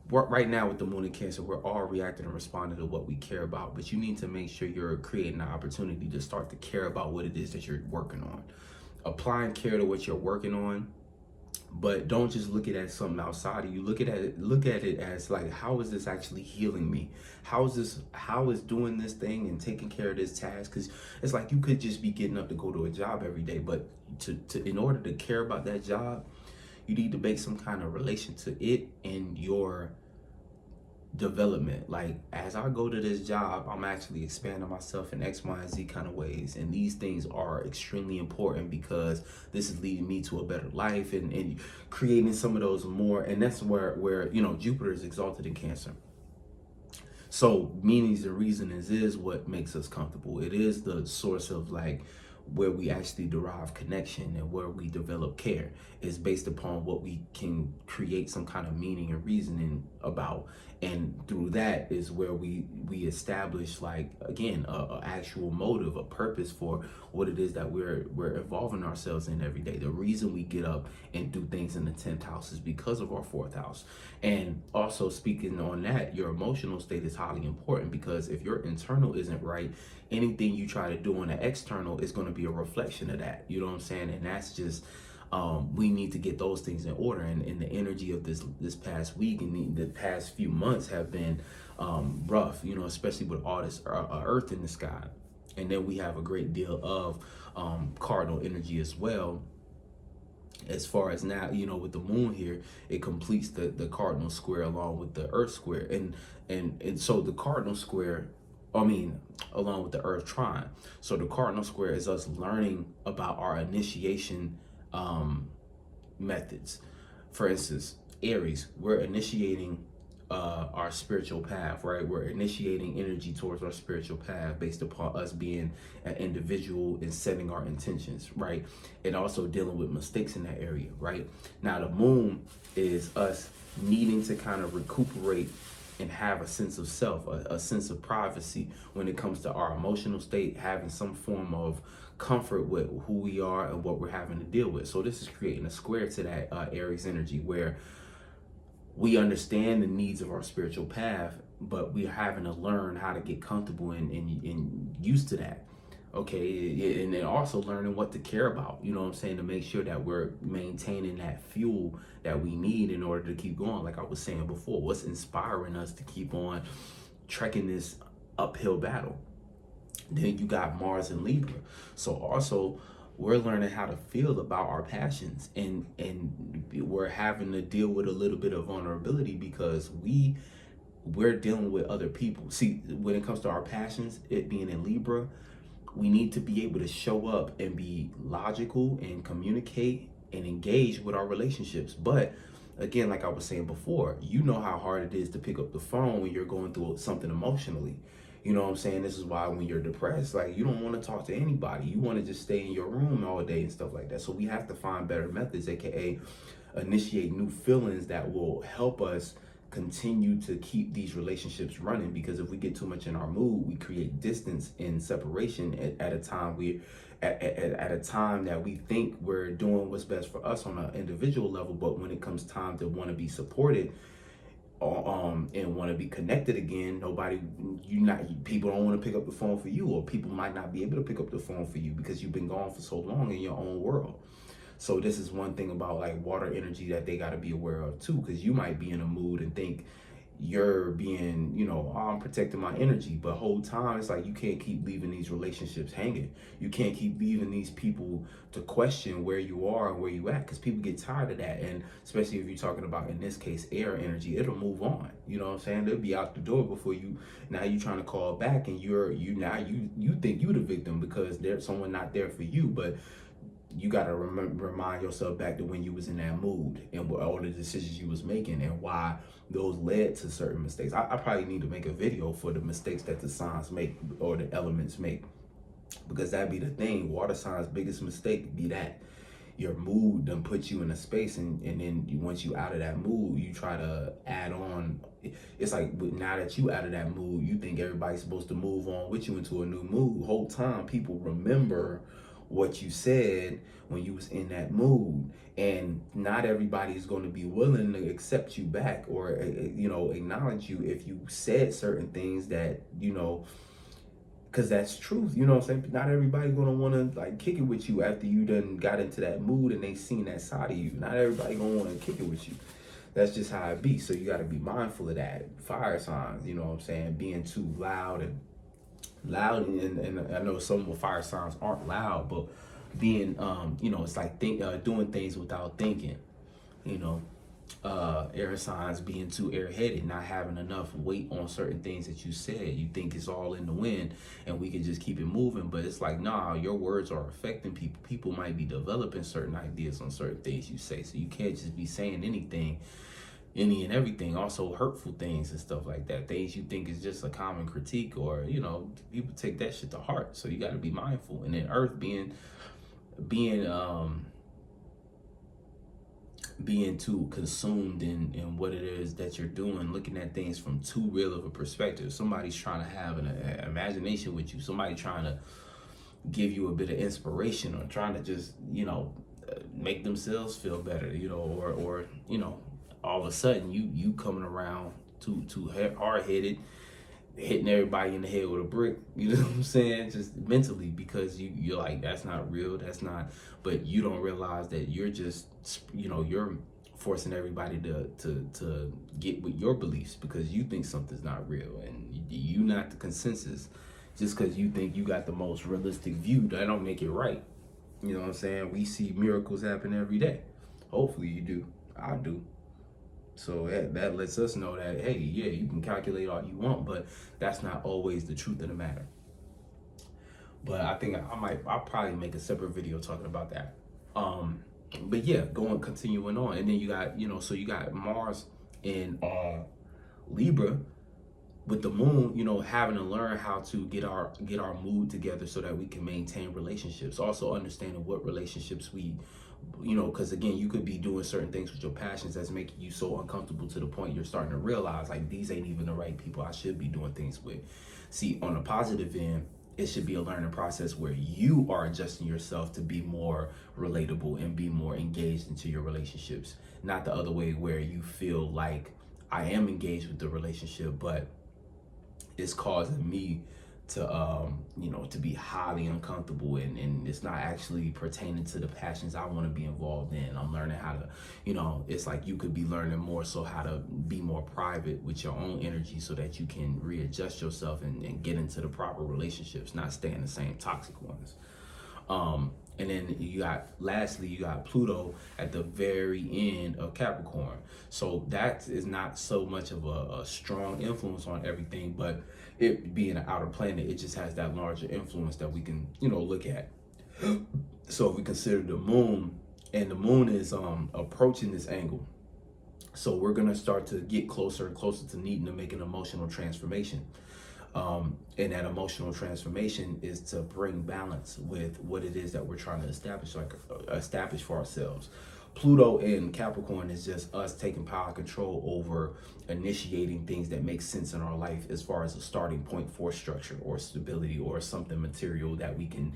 S1: work. Right now with the Moon in Cancer, we're all reacting and responding to what we care about, but you need to make sure you're creating an opportunity to start to care about what it is that you're working on, applying care to what you're working on. But don't just look at it as something outside of you. Look at it as like, how is this actually healing me? How is doing this thing and taking care of this task? Because it's like you could just be getting up to go to a job every day, but in order to care about that job, you need to make some kind of relation to it and your development. Like, as I go to this job, I'm actually expanding myself in X, Y, and Z kind of ways, and these things are extremely important because this is leading me to a better life and creating some of those more. And that's where Jupiter is exalted in Cancer. So meanings and reasonings is what makes us comfortable. It is the source of like where we actually derive connection and where we develop care. Is based upon what we can create some kind of meaning and reasoning about, and through that is where we establish, like, again, a actual motive, a purpose for what it is that we're involving ourselves in every day. The reason we get up and do things in the 10th house is because of our 4th house. And also, speaking on that, your emotional state is highly important, because if your internal isn't right, anything you try to do on the external is going to be a reflection of that. You know what I'm saying? And that's just we need to get those things in order. And the energy of this past week and the past few months have been rough, you know, especially with all this earth in the sky. And then we have a great deal of cardinal energy as well. As far as now, you know, with the moon here, it completes the cardinal square along with the earth square. And so the cardinal square, along with the earth trine. So the cardinal square is us learning about our initiation methods. For instance, Aries, we're initiating our spiritual path, right? We're initiating energy towards our spiritual path based upon us being an individual and setting our intentions, right? And also dealing with mistakes in that area, right? Now, the moon is us needing to kind of recuperate and have a sense of self, a sense of privacy when it comes to our emotional state, having some form of comfort with who we are and what we're having to deal with. So this is creating a square to that Aries energy, where we understand the needs of our spiritual path, but we're having to learn how to get comfortable and used to that. Okay, and then also learning what to care about, you know what I'm saying, to make sure that we're maintaining that fuel that we need in order to keep going. Like I was saying before, what's inspiring us to keep on trekking this uphill battle? Then you got Mars and Libra. So also, we're learning how to feel about our passions, and we're having to deal with a little bit of vulnerability, because we're dealing with other people. See, when it comes to our passions, it being in Libra, we need to be able to show up and be logical and communicate and engage with our relationships. But again, like I was saying before, you know how hard it is to pick up the phone when you're going through something emotionally. You know what I'm saying? This is why when you're depressed, like, you don't want to talk to anybody. You want to just stay in your room all day and stuff like that. So we have to find better methods, aka initiate new feelings that will help us continue to keep these relationships running. Because if we get too much in our mood, we create distance and separation at a time at a time that we think we're doing what's best for us on an individual level. But when it comes time to want to be supported and want to be connected again, people don't want to pick up the phone for you, or people might not be able to pick up the phone for you because you've been gone for so long in your own world. So this is one thing about like water energy that they got to be aware of too, because you might be in a mood and think you're being, I'm protecting my energy, but whole time it's like you can't keep leaving these relationships hanging. You can't keep leaving these people to question where you are and where you at, because people get tired of that. And especially if you're talking about, in this case, air energy, it'll move on. You know what I'm saying? They'll be out the door before you. Now you trying to call back, and you think you the victim because there's someone not there for you. But you got to remind yourself back to when you was in that mood and what all the decisions you was making and why those led to certain mistakes. I probably need to make a video for the mistakes that the signs make or the elements make, because that'd be the thing. Water signs' biggest mistake be that your mood done put you in a space, and then once you out of that mood, you try to add on. It's like, now that you out of that mood, you think everybody's supposed to move on with you into a new mood. Whole time people remember what you said when you was in that mood, and not everybody is going to be willing to accept you back or acknowledge you if you said certain things that because that's truth. You know what I'm saying? Not everybody's going to want to like kick it with you after you done got into that mood and they seen that side of you. Not everybody going to want to kick it with you. That's just how it be. So you got to be mindful of that. Fire signs, you know what I'm saying, being too loud, and I know some fire signs aren't loud, but being it's like doing things without thinking. Air signs being too airheaded, not having enough weight on certain things that you said. You think it's all in the wind and we can just keep it moving, but it's like, nah, your words are affecting people. People might be developing certain ideas on certain things you say, so you can't just be saying anything any and everything, also hurtful things and stuff like that, things you think is just a common critique, or people take that shit to heart. So you got to be mindful. And then earth being too consumed in what it is that you're doing, looking at things from too real of a perspective. Somebody's trying to have an imagination with you, somebody trying to give you a bit of inspiration, or trying to just make themselves feel better, or all of a sudden you coming around too hard-headed, hitting everybody in the head with a brick, you know what I'm saying, just mentally, because you're like, that's not real, that's not. But you don't realize that you're just you're forcing everybody to get with your beliefs, because you think something's not real, and you not the consensus. Just because you think you got the most realistic view, that don't make it right. You know what I'm saying? We see miracles happen every day. Hopefully you do. I do. So that lets us know that, hey, yeah, you can calculate all you want, but that's not always the truth of the matter. But I think I'll probably make a separate video talking about that. But yeah, continuing on. And then you got, so you got Mars in Libra, with the moon, having to learn how to get our mood together so that we can maintain relationships. Also understanding what relationships we, because again, you could be doing certain things with your passions that's making you so uncomfortable to the point you're starting to realize, like, these ain't even the right people I should be doing things with. See, on the positive end, it should be a learning process where you are adjusting yourself to be more relatable and be more engaged into your relationships. Not the other way, where you feel like, I am engaged with the relationship, but it's causing me to to be highly uncomfortable, and it's not actually pertaining to the passions I want to be involved in. I'm learning how to, it's like you could be learning more so how to be more private with your own energy, so that you can readjust yourself and get into the proper relationships, not stay in the same toxic ones. And then lastly, you got Pluto at the very end of Capricorn. So that is not so much of a strong influence on everything, but it being an outer planet, it just has that larger influence that we can, look at. So if we consider the moon, and the moon is approaching this angle. So we're going to start to get closer and closer to needing to make an emotional transformation. And that emotional transformation is to bring balance with what it is that we're trying to establish for ourselves. Pluto in Capricorn is just us taking power and control over initiating things that make sense in our life, as far as a starting point for structure or stability or something material that we can,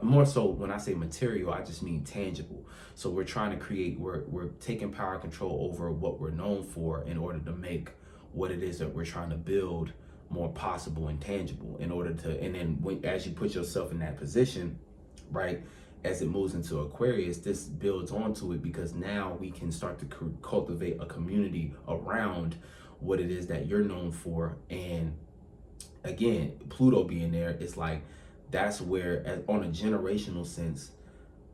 S1: more so when I say material, I just mean tangible. So we're trying to create, we're taking power and control over what we're known for in order to make what it is that we're trying to build more possible and tangible, in order to, and then as you put yourself in that position, right, as it moves into Aquarius, this builds onto it, because now we can start to cultivate a community around what it is that you're known for. And again, Pluto being there, it's like, that's where, on a generational sense,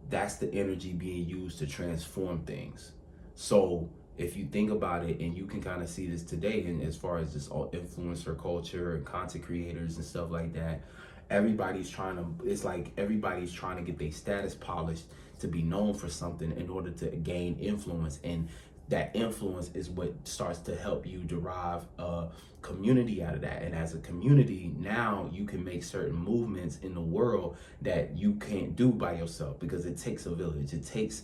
S1: that's the energy being used to transform things. So if you think about it, and you can kind of see this today, and as far as just all influencer culture and content creators and stuff like that, everybody's trying to get their status polished to be known for something in order to gain influence. And that influence is what starts to help you derive a community out of that. And as a community, now you can make certain movements in the world that you can't do by yourself, because it takes a village. It takes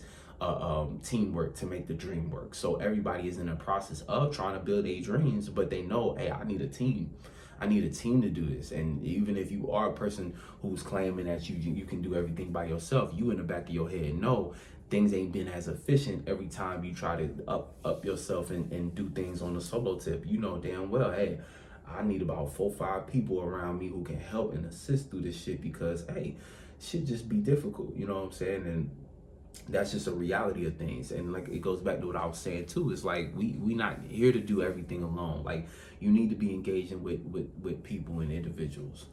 S1: teamwork to make the dream work. So everybody is in a process of trying to build their dreams, but they know, hey, I need a team. I need a team to do this. And even if you are a person who's claiming that you can do everything by yourself, you in the back of your head know things ain't been as efficient every time you try to up yourself and do things on the solo tip. You know damn well, hey, I need about 4 or 5 people around me who can help and assist through this shit, because hey, shit just be difficult, you know what I'm saying? And that's just a reality of things. And like, it goes back to what I was saying too. It's like we not here to do everything alone. Like, you need to be engaging with people and individuals.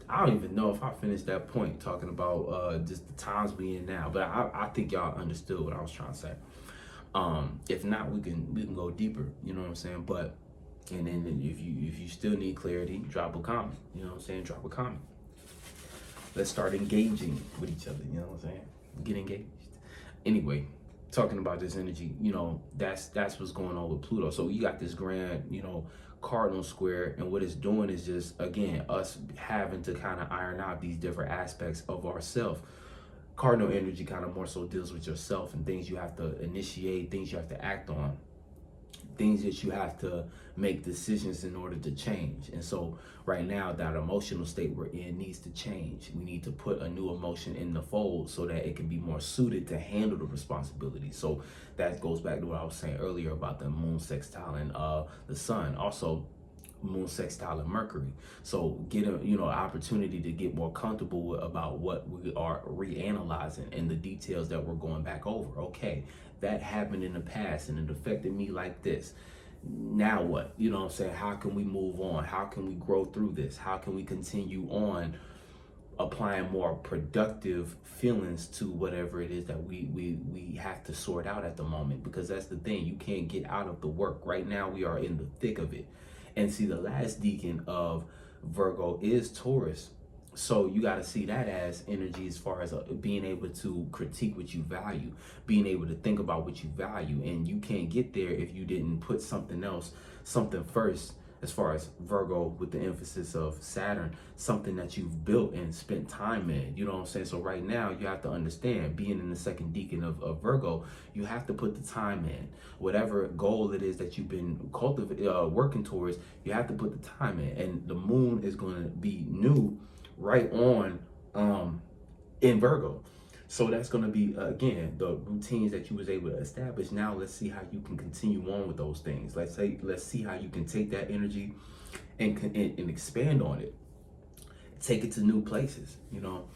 S1: I don't even know if I finished that point talking about just the times we in now, but I think y'all understood what I was trying to say. If not, we can go deeper, you know what I'm saying? But and then if you still need clarity, drop a comment, you know what I'm saying? Drop a comment. Let's start engaging with each other, you know what I'm saying? Get engaged. Anyway, talking about this energy, you know, that's what's going on with Pluto. So you got this grand, you know, cardinal square, and what it's doing is just, again, us having to kind of iron out these different aspects of ourself. Cardinal energy kind of more so deals with yourself and things you have to initiate, things you have to act on, things that you have to make decisions in order to change. And so right now, that emotional state we're in needs to change. We need to put a new emotion in the fold so that it can be more suited to handle the responsibility. So that goes back to what I was saying earlier about the moon sextile and the sun. Also, moon sextile and Mercury. So get a, you know, opportunity to get more comfortable with, about what we are reanalyzing and the details that we're going back over. Okay, that happened in the past and it affected me like this. Now what? You know what I'm saying? How can we move on? How can we grow through this? How can we continue on applying more productive feelings to whatever it is that we have to sort out at the moment? Because that's the thing, you can't get out of the work. Right now we are in the thick of it. And see, the last deacon of Virgo is Taurus. So you got to see that as energy as far as being able to critique what you value, being able to think about what you value. And you can't get there if you didn't put something else, something first, as far as Virgo with the emphasis of Saturn, something that you've built and spent time in. You know what I'm saying? So right now you have to understand, being in the second deacon of Virgo, you have to put the time in. Whatever goal it is that you've been working towards, you have to put the time in. And the moon is going to be new right on in Virgo. So that's going to be, again, the routines that you was able to establish. Now let's see how you can continue on with those things. Let's see how you can take that energy and expand on it. Take it to new places, you know,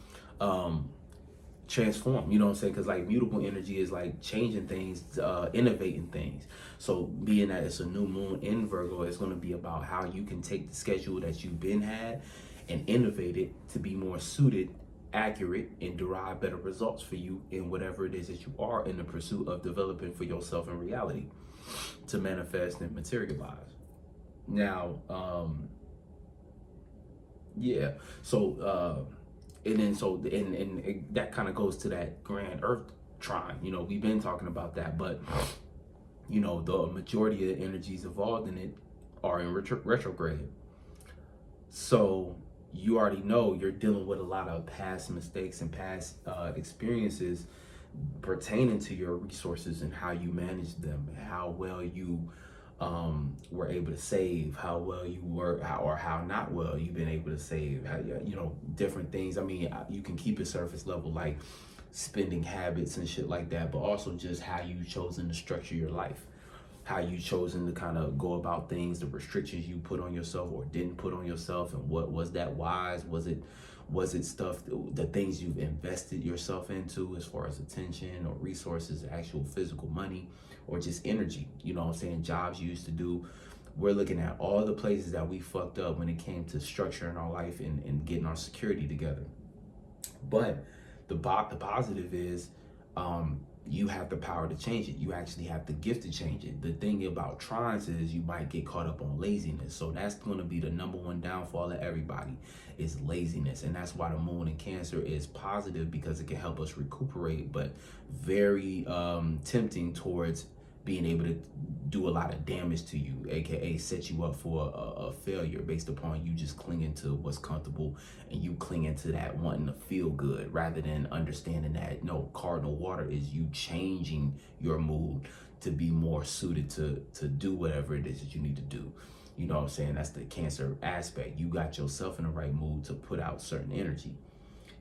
S1: transform, you know what I'm saying? Because like mutable energy is like changing things, innovating things. So being that it's a new moon in Virgo, it's going to be about how you can take the schedule that you've been had and innovate it to be more suited, accurate, and derive better results for you in whatever it is that you are in the pursuit of developing for yourself in reality to manifest and materialize. Now, yeah, so and that kind of goes to that grand earth trine. You know, we've been talking about that, but you know, the majority of the energies involved in it are in retrograde. So you already know you're dealing with a lot of past mistakes and past experiences pertaining to your resources and how you manage them, how well you were able to save, how well you were, how not well you've been able to save, how, you know, different things. I mean, you can keep it surface level, like spending habits and shit like that, but also just how you've chosen to structure your life, how you chosen to kind of go about things, the restrictions you put on yourself or didn't put on yourself, and what was that wise? Was it stuff, the things you've invested yourself into as far as attention or resources, actual physical money, or just energy, you know what I'm saying, jobs you used to do. We're looking at all the places that we fucked up when it came to structuring our life and getting our security together. But the positive is, you have the power to change it. You actually have the gift to change it. The thing about trines is you might get caught up on laziness. So that's going to be the number one downfall of everybody, is laziness. And that's why the moon in Cancer is positive, because it can help us recuperate, but very tempting towards being able to do a lot of damage to you, aka set you up for a failure based upon you just clinging to what's comfortable and you clinging to that wanting to feel good, rather than understanding that no, cardinal water is you changing your mood to be more suited to do whatever it is that you need to do. You know what I'm saying? That's the Cancer aspect. You got yourself in the right mood to put out certain energy.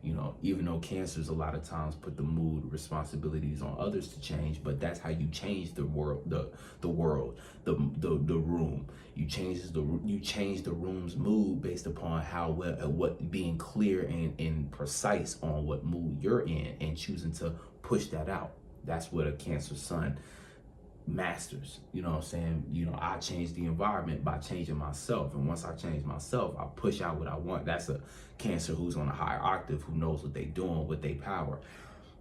S1: You know, even though Cancers a lot of times put the mood responsibilities on others to change, but that's how you change the world, the room. You change the room's mood based upon how well, what being clear and precise on what mood you're in and choosing to push that out. That's what a Cancer sun masters. You know what I'm saying? You know, I change the environment by changing myself, and once I change myself, I push out what I want. That's a Cancer who's on a higher octave, who knows what they doing with their power.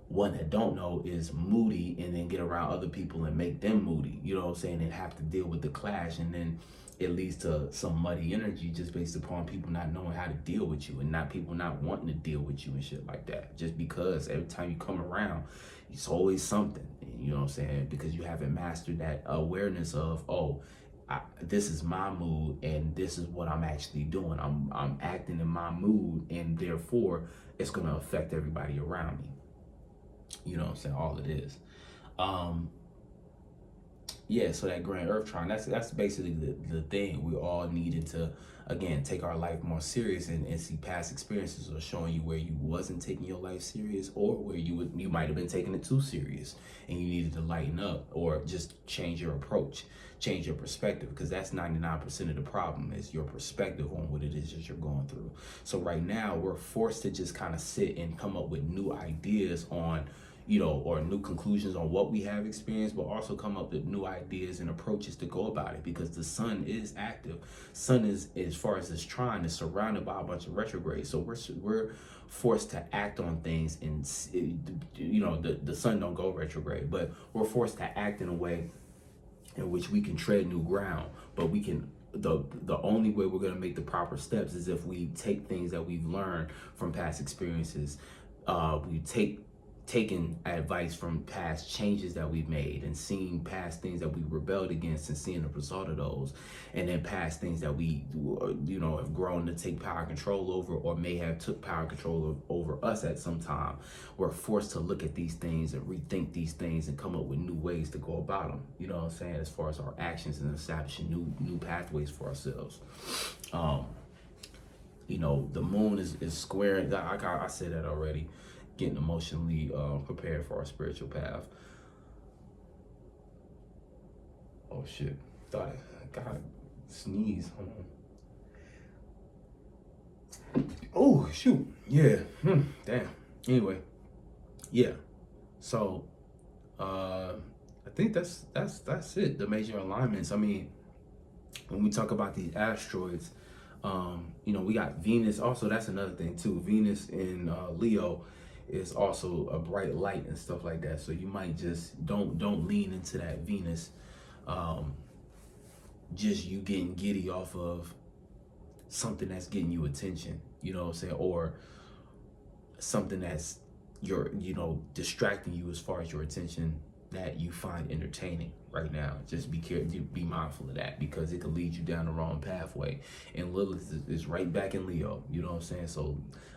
S1: One that don't know is moody and then get around other people and make them moody, you know what I'm saying, and have to deal with the clash, and then it leads to some muddy energy just based upon people not knowing how to deal with you, and not people not wanting to deal with you and shit like that, just because every time you come around it's always something. You know what I'm saying? Because you haven't mastered that awareness of, oh, this is my mood and this is what I'm actually doing. I'm acting in my mood, and therefore it's going to affect everybody around me. You know what I'm saying? All it is. Yeah, so that grand earth trine, that's basically the thing. We all needed to, again, take our life more serious, and see past experiences are showing you where you wasn't taking your life serious, or where you might have been taking it too serious and you needed to lighten up, or just change your approach, change your perspective, because that's 99% of the problem is your perspective on what it is that you're going through. So right now we're forced to just kind of sit and come up with new ideas on, or new conclusions on what we have experienced, but also come up with new ideas and approaches to go about it, because the sun is active. Sun is, as far as this trine, is surrounded by a bunch of retrogrades. So we're forced to act on things, and the sun don't go retrograde, but we're forced to act in a way in which we can tread new ground. But we can, the only way we're going to make the proper steps is if we take things that we've learned from past experiences. We taking advice from past changes that we've made, and seeing past things that we rebelled against and seeing the result of those, and then past things that we have grown to take power control over, or may have took power control over us at some time. We're forced to look at these things and rethink these things and come up with new ways to go about them, you know what I'm saying, as far as our actions, and establishing new pathways for ourselves. The moon is squaring, I said that already, getting emotionally prepared for our spiritual path. Oh shit, thought I gotta sneeze. Hold on. Oh shoot, yeah. Damn. Anyway, yeah. So I think that's it. The major alignments. I mean, when we talk about these asteroids, we got Venus. Also, that's another thing too. Venus in Leo is also a bright light and stuff like that. So you might just don't lean into that Venus. Just you getting giddy off of something that's getting you attention, you know what I'm saying, or something that's distracting you as far as your attention, that you find entertaining right now. Just be careful, be mindful of that, because it could lead you down the wrong pathway. And Lilith is right back in Leo, you know what I'm saying? So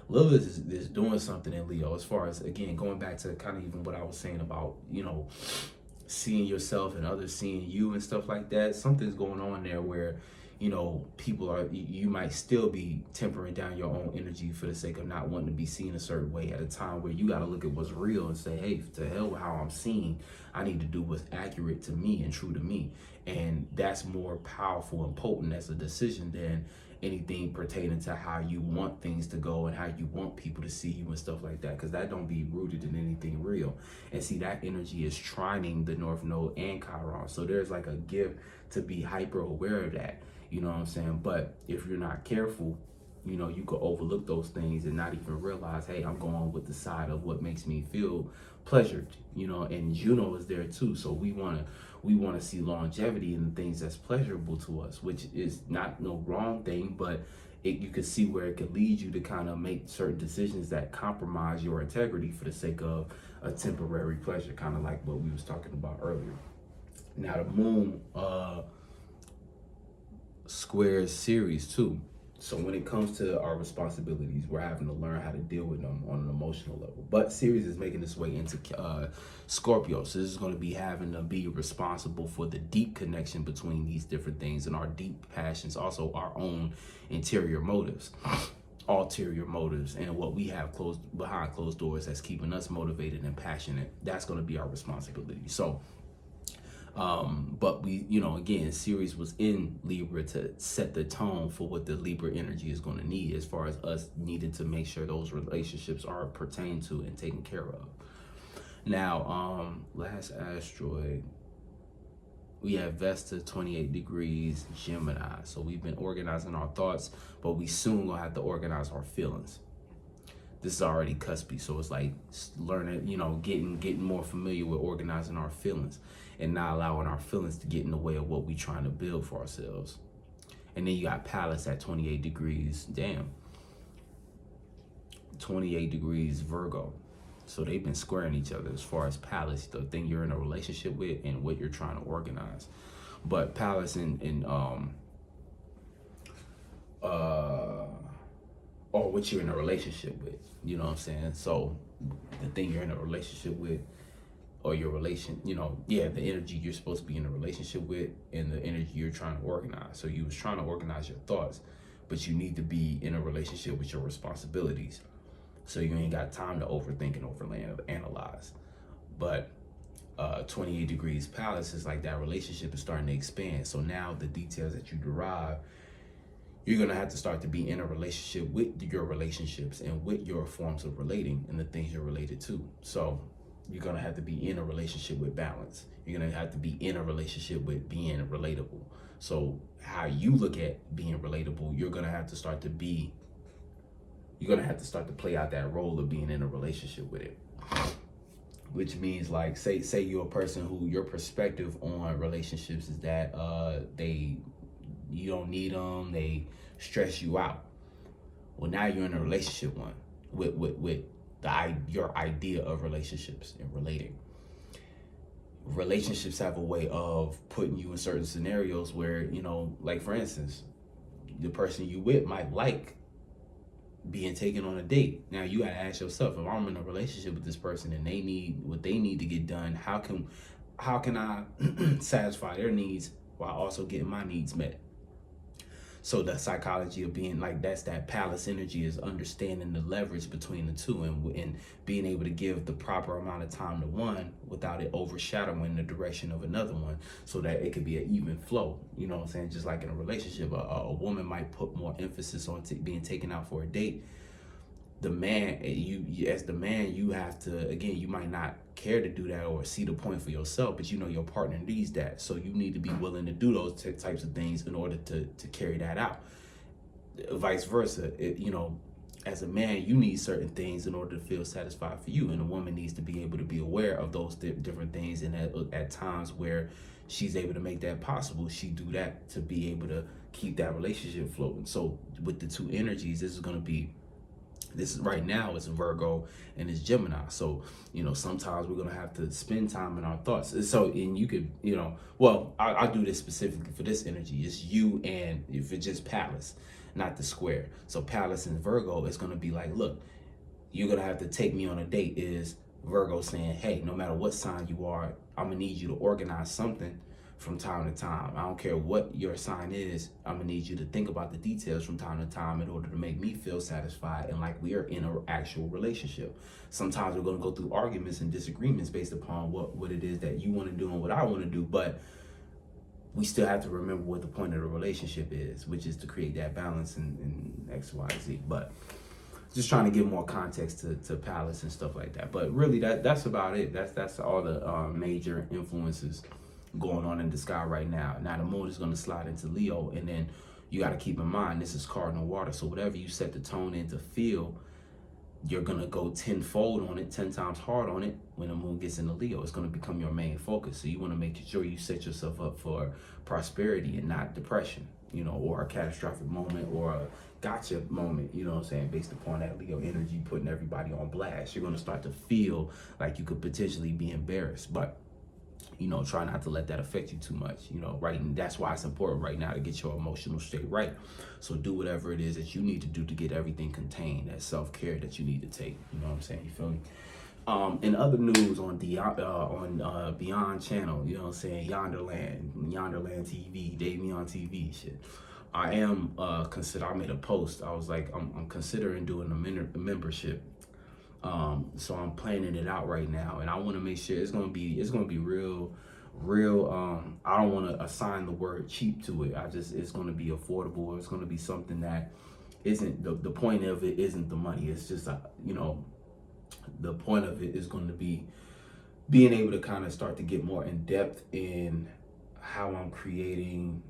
S1: Lilith is doing something in Leo, as far as, again, going back to kind of even what I was saying about, seeing yourself and others seeing you and stuff like that. Something's going on there where, you might still be tempering down your own energy for the sake of not wanting to be seen a certain way, at a time where you got to look at what's real and say, hey, to hell with how I'm seen. I need to do what's accurate to me and true to me. And that's more powerful and potent as a decision than anything pertaining to how you want things to go and how you want people to see you and stuff like that, because that don't be rooted in anything real. And see, that energy is trining the North Node and Chiron. So there's like a gift to be hyper aware of that. You know what I'm saying? But if you're not careful, you could overlook those things and not even realize, hey, I'm going with the side of what makes me feel pleasured, and Juno is there too. So we want to see longevity in the things that's pleasurable to us, which is not no wrong thing, but you could see where it could lead you to kind of make certain decisions that compromise your integrity for the sake of a temporary pleasure, kind of like what we was talking about earlier. Now the moon, squares Ceres too. So when it comes to our responsibilities, we're having to learn how to deal with them on an emotional level. But Ceres is making its way into Scorpio. So this is going to be having to be responsible for the deep connection between these different things and our deep passions, also our own interior motives, ulterior motives, and what we have behind closed doors that's keeping us motivated and passionate. That's going to be our responsibility. So but we, again, Ceres was in Libra to set the tone for what the Libra energy is going to need, as far as us needing to make sure those relationships are pertained to and taken care of. Now, last asteroid, we have Vesta, 28 degrees, Gemini. So we've been organizing our thoughts, but we soon gonna have to organize our feelings. This is already cuspy, so it's like learning, getting more familiar with organizing our feelings and not allowing our feelings to get in the way of what we're trying to build for ourselves. And then you got Pallas at 28 degrees, 28 degrees Virgo. So they've been squaring each other as far as Palace, the thing you're in a relationship with and what you're trying to organize. But Palace or what you're in a relationship with, you know what I'm saying? So the thing you're in a relationship with, or your relation, the energy you're supposed to be in a relationship with and the energy you're trying to organize. So you was trying to organize your thoughts, but you need to be in a relationship with your responsibilities. So you ain't got time to overthink and overanalyze. But 28 degrees Palace is like that relationship is starting to expand. So now the details that you derive, you're going to have to start to be in a relationship with your relationships and with your forms of relating and the things you're related to. So you're going to have to be in a relationship with balance. You're going to have to be in a relationship with being relatable. So how you look at being relatable, you're going to have to start to play out that role of being in a relationship with it. Which means, like, say you're a person who your perspective on relationships is that you don't need them, they stress you out. Well, now you're in a relationship with your idea of relationships and relating. Relationships have a way of putting you in certain scenarios where, like for instance, the person you with might like being taken on a date. Now you gotta ask yourself, if I'm in a relationship with this person and they need what they need to get done, how can I satisfy their needs while also getting my needs met? So the psychology of being like, that's that Palace energy, is understanding the leverage between the two and being able to give the proper amount of time to one without it overshadowing the direction of another one, so that it could be an even flow. You know what I'm saying? Just like in a relationship, a woman might put more emphasis on being taken out for a date. The man, as the man, you have to, again, you might not care to do that or see the point for yourself, but your partner needs that. So you need to be willing to do those types of things in order to carry that out. Vice versa, as a man, you need certain things in order to feel satisfied for you. And a woman needs to be able to be aware of those different things. And at times where she's able to make that possible, she do that to be able to keep that relationship floating. So with the two energies, this is right now, it's Virgo and it's Gemini. So, sometimes we're going to have to spend time in our thoughts. So, and you could, I'll do this specifically for this energy. It's you, and if it's just Palace, not the square. So Palace and Virgo is going to be like, look, you're going to have to take me on a date, is Virgo saying, hey, no matter what sign you are, I'm going to need you to organize something from time to time. I don't care what your sign is, I'm gonna need you to think about the details from time to time in order to make me feel satisfied and like we are in an actual relationship. Sometimes we're gonna go through arguments and disagreements based upon what it is that you want to do and what I want to do, but we still have to remember what the point of the relationship is, which is to create that balance in X, Y, Z. But just trying to give more context to Palace and stuff like that. But really, that's about it. That's all the major influences going on in the sky right now. Now the moon is going to slide into Leo, and then you got to keep in mind, this is cardinal water. So whatever you set the tone in to feel, you're going to go tenfold on it, 10 times hard on it when the moon gets into Leo. It's going to become your main focus. So you want to make sure you set yourself up for prosperity and not depression, or a catastrophic moment or a gotcha moment, based upon that Leo energy putting everybody on blast. You're going to start to feel like you could potentially be embarrassed, but try not to let that affect you too much, right? And that's why it's important right now to get your emotional state right. So do whatever it is that you need to do to get everything contained, that self-care that you need to take. You know what I'm saying? You feel me? In other news on Beyond channel, Yonderland TV, DaveBeyondTV shit. I made a post. I was like, I'm considering doing a membership. So I'm planning it out right now, and I want to make sure it's gonna be real. I don't want to assign the word cheap to it. It's gonna be affordable. It's gonna be something that isn't the point of it isn't the money. It's just the point of it is going to be being able to kind of start to get more in depth in how I'm creating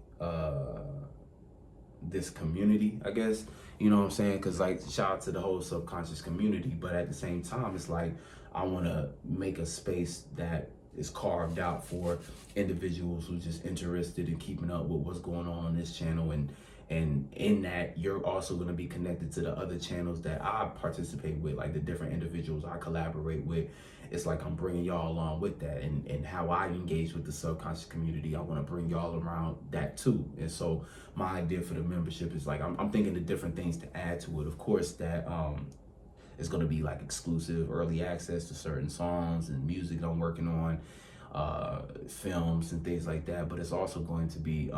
S1: this community, I guess. You know what I'm saying? Because, like, shout out to the whole subconscious community, but at the same time, it's like I want to make a space that is carved out for individuals who just interested in keeping up with what's going on this channel and And in that, you're also going to be connected to the other channels that I participate with, like the different individuals I collaborate with. It's like I'm bringing y'all along with that, and how I engage with the subconscious community. I want to bring y'all around that too. And so my idea for the membership is like I'm thinking of different things to add to it. Of course, that it's going to be like exclusive early access to certain songs and music I'm working on, films and things like that. But it's also going to be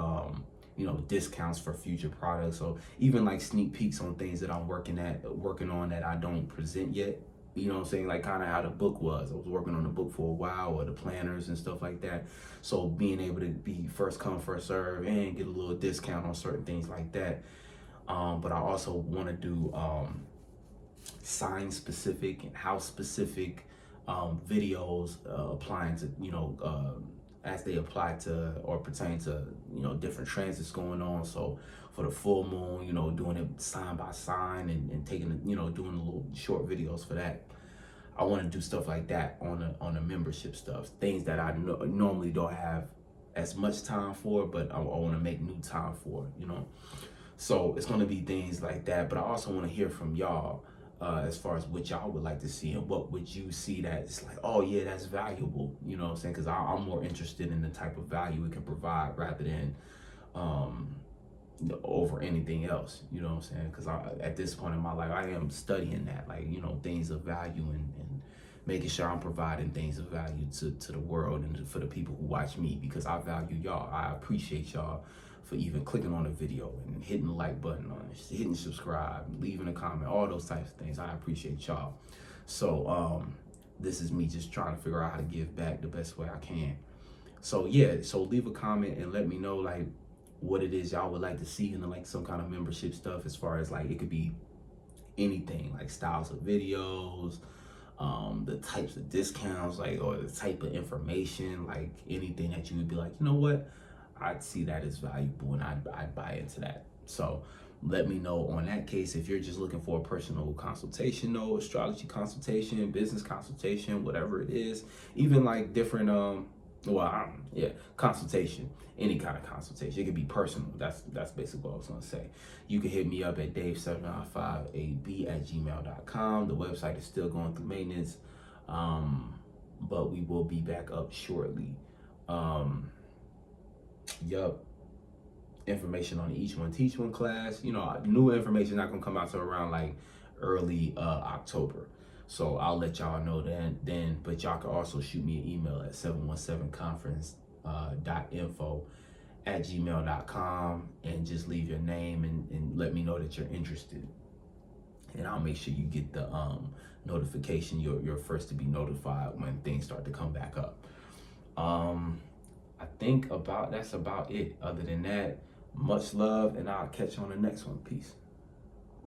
S1: discounts for future products. So even like sneak peeks on things that I'm working on that I don't present yet. You know what I'm saying? Like kind of how the book was. I was working on the book for a while, or the planners and stuff like that. So being able to be first come, first serve and get a little discount on certain things like that. But I also want to do sign specific and house specific videos applying to, as they apply to or pertain to, different transits going on. So for the full moon, doing it sign by sign and taking, doing a little short videos for that. I want to do stuff like that on the membership stuff, things that I normally don't have as much time for, but I want to make new time for, So it's going to be things like that. But I also want to hear from y'all as far as what y'all would like to see, and what would you see that it's like, oh yeah, that's valuable, you know what I'm saying? Because I'm more interested in the type of value it can provide rather than over anything else, you know what I'm saying? Because at this point in my life, I am studying that, like, things of value, and making sure I'm providing things of value to the world and for the people who watch me, because I value y'all. I appreciate y'all for even clicking on the video and hitting the like button on it, hitting subscribe, leaving a comment, all those types of things. I appreciate y'all. So this is me just trying to figure out how to give back the best way I can. So yeah, so leave a comment and let me know like what it is y'all would like to see in like some kind of membership stuff, as far as like it could be anything, like styles of videos, the types of discounts, like, or the type of information, like anything that you would be like, you know what, I'd see that as valuable and I'd buy into that. So let me know on that case. If you're just looking for a personal consultation, no astrology consultation, business consultation, whatever it is, even like different consultation, any kind of consultation. It could be personal. That's basically what I was gonna say. You can hit me up at dave795ab@gmail.com. The website is still going through maintenance, but we will be back up shortly. Yup. Information on the Each One Teach One class. New information not gonna come out till around like early October. So I'll let y'all know then, but y'all can also shoot me an email at 717conference.info@gmail.com and just leave your name and let me know that you're interested. And I'll make sure you get the notification. You're first to be notified when things start to come back up. I think that's about it. Other than that, much love, and I'll catch you on the next one. Peace.